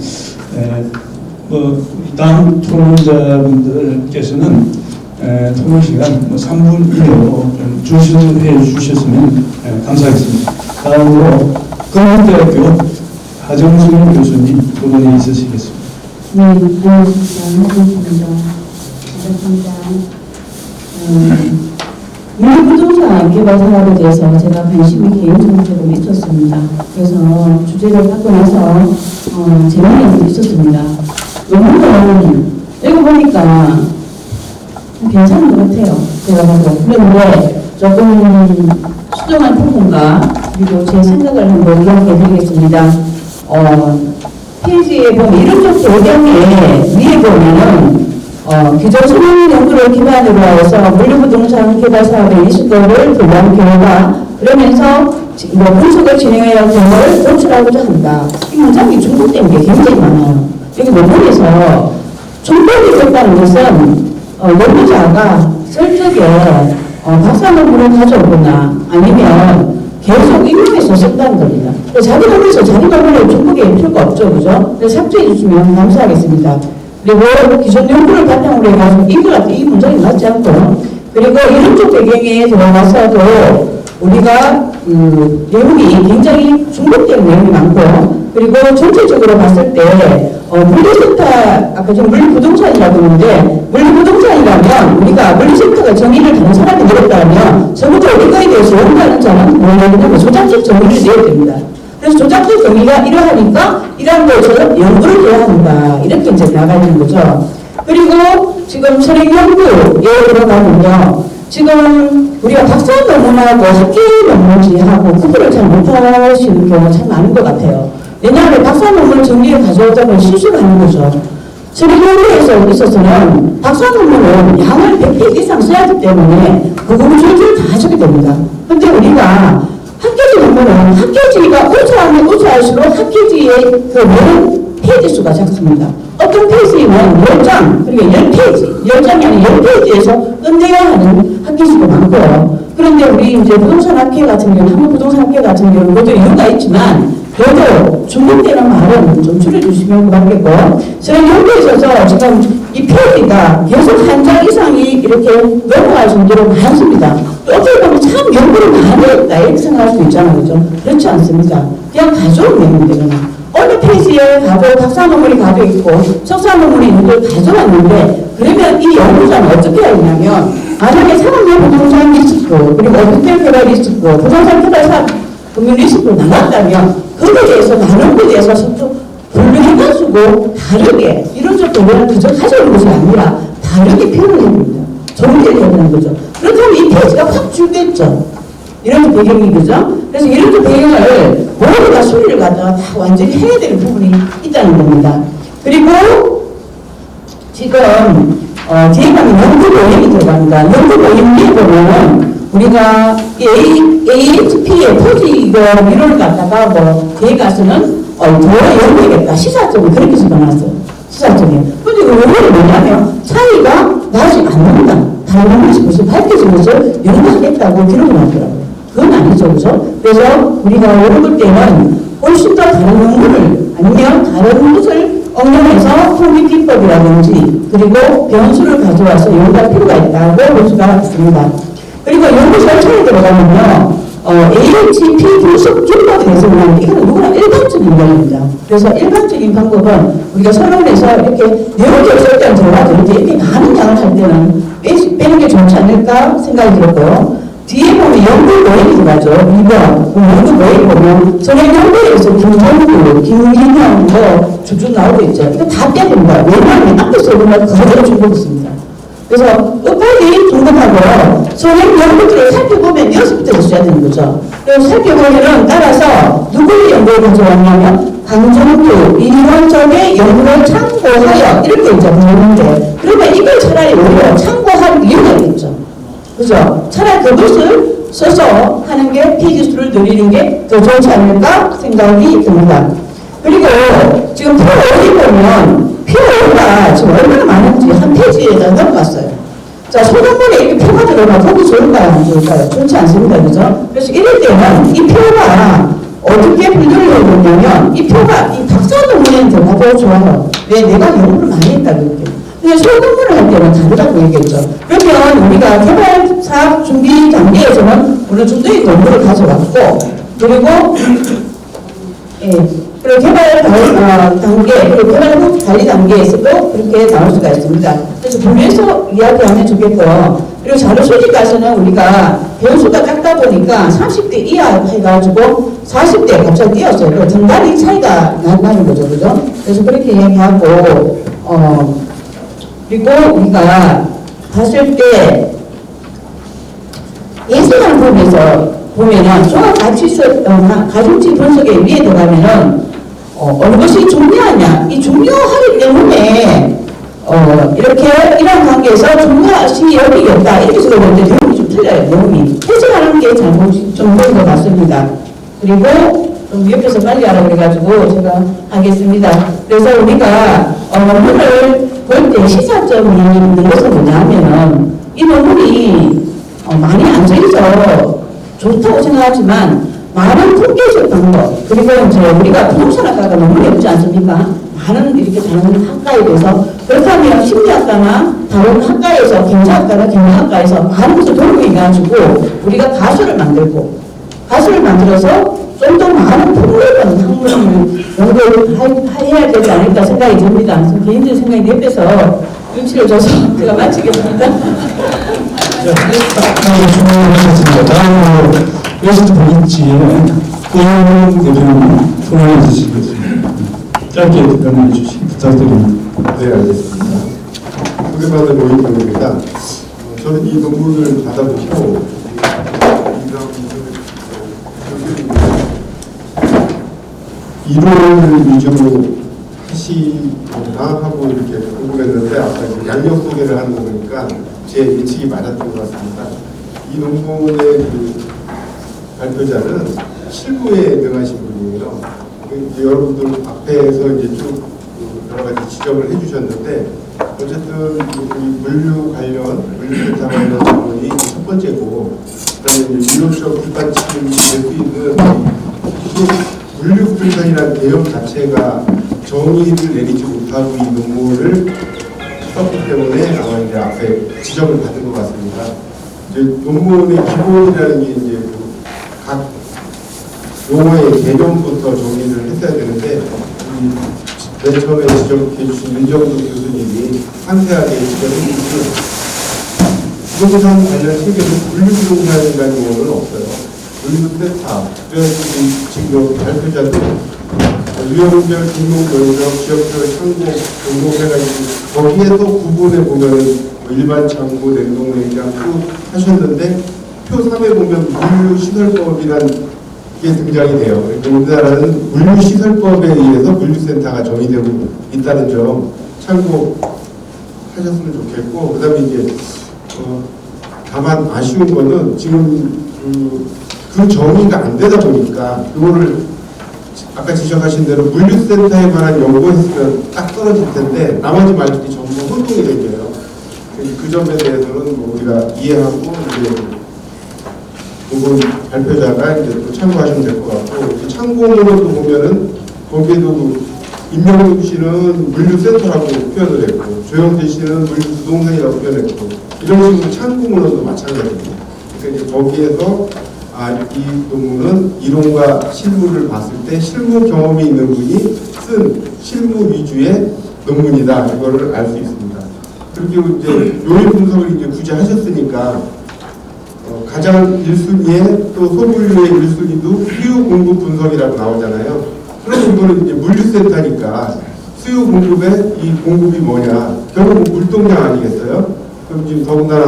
다음 토론자분들께서는 토론 시간 3분 이내로 좀 주시해 주셨으면 감사하겠습니다. 다음으로 건국대학교 하정순 교수님 토론에 있으시겠습니다. 네, 하겠습니다. 반갑습니다. 물리부동산 개발 사업에 대해서 제가 관심이 개인적으로 조금 있었습니다. 그래서 주제를 받고 나서 재미있는 것도 있었습니다. 논문은 읽어보니까 괜찮은 것 같아요. 제가 보고. 그런데 조금 수정한 부분과 그리고 제 생각을 한번 이야기해 드리겠습니다. 페이지에 보면 이론적 배경에 위에 보면은 기존 수능 연구를 기반으로 해서 물류부동산 개발 사업의 이슈도를 분류한 결과 그러면서 분석을 진행해야 할 점을 노출하고자 한다. 이 문장이 중복된 게 굉장히 많아요. 여기 논문에서 중복이 됐다는 것은 연구자가 설득에 박사 논문을 가져오거나 아니면 계속 인용해서 썼다는 겁니다. 자기 논문에서 자기 논문을 중복일 필요가 없죠. 그죠? 삭제해 주시면 감사하겠습니다. 그리고 기존 연구를 바탕으로 해가지고 이 문장이 맞지 않고요. 그리고 이런 쪽 배경에 들어가서도 우리가 내용이 굉장히 중복되는 내용이 많고요. 그리고 전체적으로 봤을 때 물류센터 아까 지금 물류부동산이라고 했는데 물류부동산이라면 우리가 물류센터가 정의를 다른 사람이 내렸다면 적어도 이거에 대해서 연구하는 자는 뭐냐 되면 조작적 정의를 내야 됩니다. 그래서 조작적 정의가 이러하니까 이러한 것을 연구를 해야 한다. 이렇게 이제 나가는 거죠. 그리고 지금 선행연구에 들어가면요. 지금 우리가 박사 논문하고 학계 논문지하고 구분을 잘 못하시는 경우가 참 많은 것 같아요. 왜냐하면 박사 논문 정리를 가져오자고 실수를 하는 거죠. 선행연구에서 있어서는 박사 논문은 양을 100개 이상 써야 하기 때문에 그거를 줄줄 다 하게 됩니다. 근데 우리가 학계지 논문은 학계지가 우수하면 우수할수록 학계지의 그 모든 페이지 수가 작습니다. 어떤 페이지는 10장, 그리고 10페이지, 10장이 아니라 10페이지에서 끝내야 하는 학계수가 많고요. 그런데 우리 이제 부동산 학회 같은 경우는, 한국 부동산 학회 같은 경우는 모두 이유가 있지만, 그래도 중복되는 말은 좀 줄여주시면 고맙겠고, 저희 연구에 있어서 지금 이 페이지가 계속 한 장 이상이 이렇게 넘어갈 정도로 많습니다. 또 어떻게 보면 참 연구를 많이 했다, 이렇게 생각할 수 있잖아요. 그죠? 그렇지 않습니다. 그냥 가져온 내용들은. 어느 페이지에 가도 박사 논문이 가도 있고 석사 논문이 있는데 가져왔는데 그러면 이 연구자는 어떻게 하냐면 만약에 산업용 부동산 리스크 그리고 오피스텔 개발 리스크 부동산 개발 사업 금융 리스크로 나갔다면 그거에 대해서 나눈 것에 대해서 분류해가지고 다르게 이론적 개발을 그저 가져오는 것이 아니라 다르게 표현을 해야 됩니다. 정리를 해야 되는 거죠. 그렇다면 이 페이지가 확 줄겠죠. 이런 배경이 그죠? 그래서 이런 배경을 모두 다 소리를 갖다가 다 완전히 해야 되는 부분이 있다는 겁니다. 그리고 지금 뒤에 가면 연구 모임이 들어갑니다. 연구 모임에 보면 우리가 AHP의 토지 이론을 갖다가 뒤에 가서는 더 연구해야겠다. 시사점이 그렇게 적어놨어요. 시사점이. 근데 그 원인이 뭐냐면 차이가 나지 않는다. 다른 논문에서 벌써 밝혀지면서 연구하겠다고 기록을 하더라고요. 그건 아니죠, 그죠? 그래서 우리가 연구 때는 훨씬 더 다른 연구를 아니면 다른 것을 응용해서 통계 기법이라든지 그리고 변수를 가져와서 연구할 필요가 있다고 볼 수가 있습니다. 그리고 연구 절차에 들어가면요, AHP 분석 준법 해석은 이거는 누구나 일반적인 내용입니다. 그래서 일반적인 방법은 우리가 서론에서 이렇게 내용적으로 쓸 들어가도 이렇게 많은 양을 할 때는 빼는 게 좋지 않을까 생각이 들었고요. 뒤에 보면 연구 모임이 들어가죠. 2번. 연구 모임 보면 전에 연구에서 김종구, 김민영 쭉쭉 나오고 있죠. 이거 다 빼야 됩니다. 왜냐하면 앞에서 보면 그대로 중복 있습니다. 그래서 끝까지 중복하고 선행 연구들을 살펴보면 6부터 써야 되는 거죠. 그래서 살펴보면은 따라서 누구의 연구를 가져왔냐면 강정구, 이원정의 연구를 참고하여 이렇게 이제 보는데 그러면 이걸 차라리 오히려 참고할 이유가 있겠죠. 그죠? 차라리 그것을 써서 하는 게 페이지 수를 늘리는 게 더 좋지 않을까 생각이 듭니다. 그리고 지금 표 5에 보면 표 5가 지금 얼마나 많은지 한 페이지에다 넘어갔어요. 자, 소정문에 이렇게 표가 들어가면 보기 좋을까요? 안 좋을까요? 좋지 않습니다. 그죠? 그래서 이럴 때는 이 표가 어떻게 분류를 해야 되냐면 이 표가 이 박사 논문에 들어가도 좋아요. 왜? 내가 연구를 많이 했다 그렇게. 근데 소논문을 할 때는 다르다고 얘기했죠. 그러면 우리가 개발 사업 준비 단계에서는 어느 정도의 연구를 가져왔고, 그리고 그리고 개발 단계, 그리고 개발 후 관리 단계에서도 그렇게 나올 수가 있습니다. 그래서 분류해서 이야기 안 해주겠고요. 그리고 자료 수집 가서는 우리가 변수가 작다 보니까 30대 이하 해가지고 40대 갑자기 뛰었어요. 그리고 등단위 차이가 나는 거죠, 그죠? 그래서 그렇게 얘기하고, 그리고 우리가 봤을 때 예상을 보면서 보면은 종합 가치수 가중치 분석에 위에 들어가면은 어느 것이 중요하냐, 이 중요하기 때문에 이렇게 이런 관계에서 중요시 여기겠다 이렇게 적었는데 내용이 좀 틀려요. 내용이 해석하는 게 잘못 좀 보인 것 같습니다. 그리고 좀 옆에서 빨리 하라고 그래가지고 제가 하겠습니다. 그래서 우리가 논문을 볼 때 시사점이 있는 것은 뭐냐면은 이 논문이 많이 안 적어서 좋다고 생각하지만 많은 통계적 방법, 그리고 이제 우리가 부동산학과가 논문이 없지 않습니까? 많은 이렇게 다른 학과에 대해서, 그렇다면 심리학과나 다른 학과에서, 경제학과나 경영학과에서 많은 것을 돌보해가지고 우리가 가수를 만들어서 좀 더 많은 폭넓은 학문을 연구해야 되지 않을까 생각이 듭니다. 개인적인 생각이 옆에서 눈치를 줘서 제가 마치겠습니다. 중요하셨습니다. 다음으로 게스트 브릿지의 고영 대표님 소개해 주시겠습니다. 짧게 답변해 주시 부탁드립니다. 네, 알겠습니다. 소개받은 노인정입니다. 저는 이 논문을 받아보고 이론을 위주로 하시나 하고 이렇게 궁금했는데 아까 양력 소개를 하는 거 보니까 제 예측이 맞았던 것 같습니다. 이 논문의 그 발표자는 실무에 능하신 분이에요. 여러분들 앞에서 이제 쭉 여러 가지 지적을 해주셨는데 어쨌든 이 물류 센터 관련 논문이 첫 번째고, 그다음에 유효적 뒷받침이 될 수 있는 물류불편이라는 개념 자체가 정의를 내리지 못하고 이 논문을 썼기 때문에 아마 이제 앞에 지적을 받은 것 같습니다. 이제 논문의 기본이라는 게 이제 각 용어의 개념부터 정리를 했어야 되는데 맨 처음에 지적해 주신 윤정수 교수님이 상세하게 지적해 주신 부동산 관련 책에는 물류부동산이라는 용어는 없어요. 물류센터, 그래서 지금 발표자도 유형별, 등록면적, 지역별 창고, 등록해가지고 거기에서 구분해 보면은 일반 창고, 냉동, 냉장고 하셨는데 표 3에 보면 물류시설법이란 게 등장이 돼요. 그러니까 우리나라는 물류시설법에 의해서 물류센터가 정의되고 있다는 점 참고하셨으면 좋겠고, 그 다음에 이제 다만 아쉬운 거는 지금 그 정의가 안 되다 보니까 그거를 아까 지적하신 대로 물류센터에 관한 연구했으면 딱 떨어질 텐데 나머지 말들이 전부 혼동이 생겨요. 그 점에 대해서는 뭐 우리가 이해하고 이제 그건 발표자가 이제 또 참고하시면 될 것 같고, 참고문도 보면은 거기에도 임명국 씨는 물류센터라고 표현을 했고 조영재 씨는 물류부동산이라고 표현했고 이런 식으로 참고문도 마찬가지입니다. 그러니까 이제 거기에서 이 논문은 이론과 실무를 봤을 때 실무 경험이 있는 분이 쓴 실무 위주의 논문이다. 이거를 알 수 있습니다. 그리고 이제 요인 분석을 이제 굳이 하셨으니까 가장 1순위에 또 소물류의 1순위도 수요 공급 분석이라고 나오잖아요. 그럼 이거는 이제 물류센터니까 수요 공급의 이 공급이 뭐냐? 결국 물동량 아니겠어요? 그럼 지금 더군다나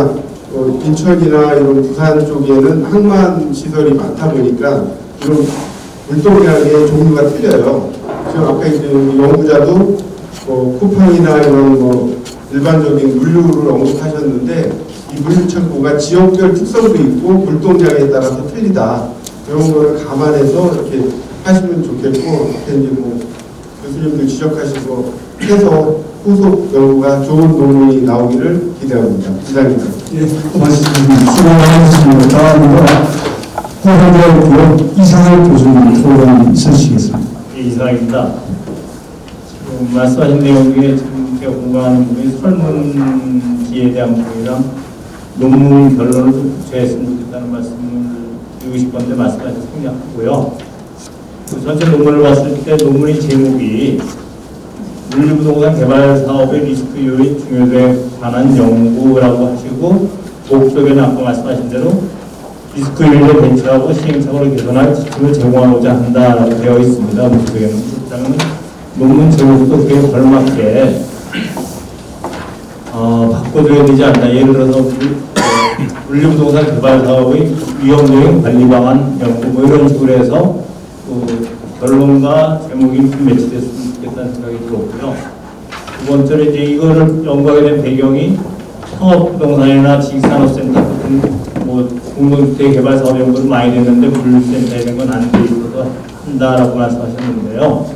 인천이나 이런 부산 쪽에는 항만 시설이 많다 보니까 이런 물동량의 종류가 틀려요. 지금 아까 이제 연구자도 쿠팡이나 이런 일반적인 물류를 언급하셨는데 이 물류 창고가 지역별 특성도 있고 물동량에 따라서 틀리다. 이런 거를 감안해서 이렇게 하시면 좋겠고, 앞에 이제 교수님도 지적하시고 해서 후속 연구가 좋은 논문이 나오기를 기대합니다. 이상입니다. 예, 말씀 수고하셨습니다. 다음으로 고려대학교 이상할 교수님 소감 있으시겠습니다. 예, 이상입니다. 지금 말씀하신 내용 중에 지금 제가 공부하는 부분이 설문지에 대한 부분이랑 논문 결론을 좀 구체했으면 좋겠다는 말씀을 드리고 싶었는데 말씀하셔서 생략하고요. 그 전체 논문을 봤을 때 논문의 제목이 물류부동산 개발 사업의 리스크 요인 중요도에 관한 연구라고 하시고, 목적에는 아까 말씀하신 대로 리스크 요인을 배치하고 시행착오를 개선할 지침을 제공하고자 한다라고 되어 있습니다. 목적에는. 그렇다면 논문 제목도 그에 걸맞게 바꿔줘야 되지 않나. 예를 들어서 물류부동산 개발 사업의 위험 요인 관리 방안 연구 이런 식으로 해서 결론과 제목이 좀 매치됐으면 좋겠다는 생각이 들었고요. 두 번째로 이제 이거를 연구하게 된 배경이 상업부동산이나 지식산업센터 같은 뭐 공동주택 개발 사업 연구를 많이 됐는데 물류센터 이런 건 안 돼 있어서 한다라고 말씀하셨는데요.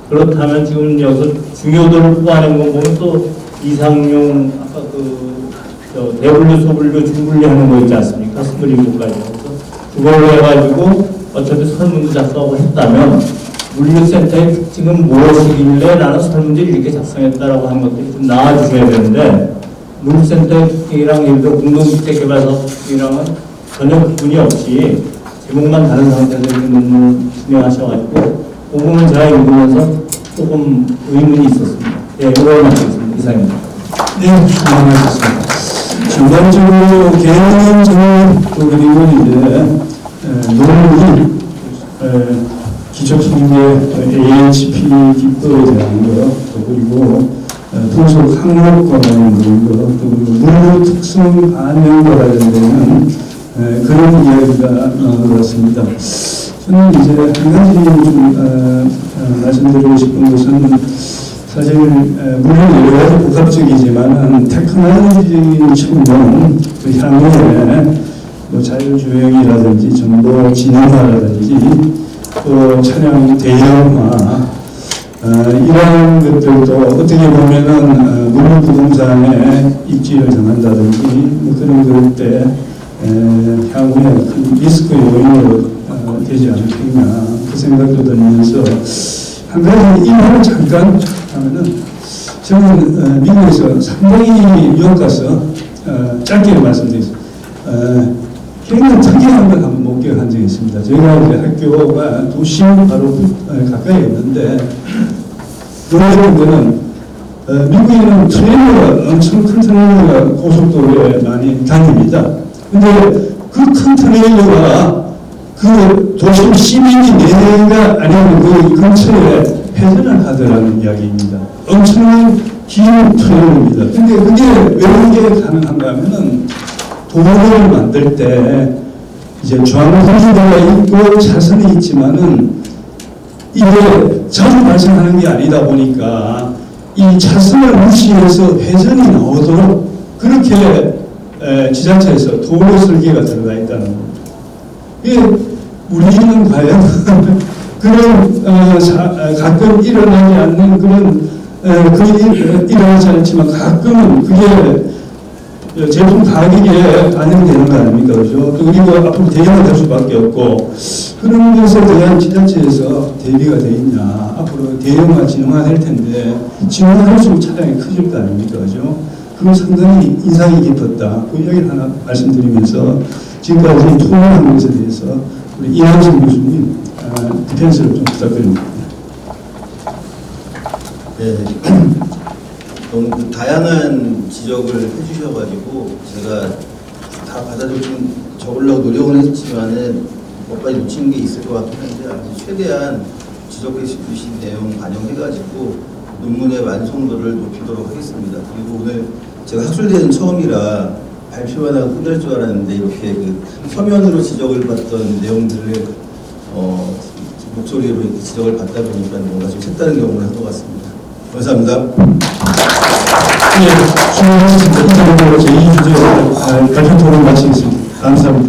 그렇다면 지금 여기서 중요도를 뽑아낸 거 보면 또 이상용 아까 대분류, 소분류, 중분류 하는 거 있지 않습니까? 27가지. 그걸로 해가지고 어차피 설문도 작성하고 했다면 물류센터의 특징은 무엇이길래 나는 설문지를 이렇게 작성했다라고 하는 것들이 좀 나와주셔야 되는데 물류센터의 특징이랑 예를 들어 공동주택개발사업이랑은 전혀 구분이 없이 제목만 다른 상태에서 이렇게 논문을 진행하셔가지고 그 부분은 제가 읽으면서 조금 의문이 있었습니다. 네, 이걸 마치겠습니다. 이상입니다. 네, 수고하셨습니다. 전반적으로 개념적인 그리고 이제 논문이 기초통계 AHP 기법에 대한 것, 또 그리고 분석 항목과 관련된 것, 또 그리고 물류 특성 반영과 관련되는 그런 이야기가 나왔습니다. 저는 이제 한 가지 좀 말씀드리고 싶은 것은 사실 물론 여러 가지 복합적이지만 테크놀로지적인 측면, 그 향후에 뭐 자율주행이라든지 정보 진화라든지 또 차량 대형화 이런 것들도 어떻게 보면은 물류부동산의 입지를 정한다든지 뭐 그런 때 향후에 큰 리스크 요인으로 되지 않겠나 그 생각도 들면서 한 가지 이 말을 잠깐 하면은 저는 미국에서 상당히 유학 가서 짧게 말씀드리겠습니다. 굉장히 특이한 걸 한번 목격한 적이 있습니다. 저희가 이제 학교가 도시 바로 가까이 있는데 놀라운 거는 미국에는 트레일러가 엄청 큰 트레일러가 고속도로에 많이 다닙니다. 근데 그 큰 트레일러가 그 도심 시민이 내가 아니면 그 근처에 회전을 하더라는 이야기입니다. 엄청난 긴 트레일러입니다. 근데 그게 왜 그게 가능한가 하면은 도로를 만들 때 이제 중앙선수도가 있고 차선이 있지만은 이게 자주 발생하는 게 아니다 보니까 이 차선을 무시해서 회전이 나오도록 그렇게 지자체에서 도로 설계가 들어가 있다는 겁니다. 이게 우리는 과연 그런 가끔 일어나지 않는 그런 일어나지 않지만 가끔은 그게 제품 가격에 반영되는 거 아닙니까? 그죠? 그리고 앞으로 대형화될 수밖에 없고 그런 것에 대한 지자체에서 대비가 돼 있냐. 앞으로 대형화, 진화될 텐데 진화할수록 차량이 커질 거 아닙니까? 그죠? 그건 상당히 인상이 깊었다. 그 이야기를 하나 말씀드리면서 지금까지 토론한 것에 대해서 우리 이한성 교수님 디펜스를 좀 부탁드립니다. 네. 너무 다양한 지적을 해주셔가지고 제가 다 받아들이고 적으려고 노력은 했지만은 몇 가지 놓치는 게 있을 것 같긴 한데 최대한 지적해 주신 내용 반영해가지고 논문의 완성도를 높이도록 하겠습니다. 그리고 오늘 제가 학술대회는 처음이라 발표만 하고 끝날 줄 알았는데 이렇게 그 서면으로 지적을 받던 내용들을 목소리로 이렇게 지적을 받다 보니까 뭔가 좀 색다른 경험을 한 것 같습니다. 감사합니다. 네, 수고하셨습니다. 이상으로 제2주제 발표 토론 마치겠습니다. 감사합니다.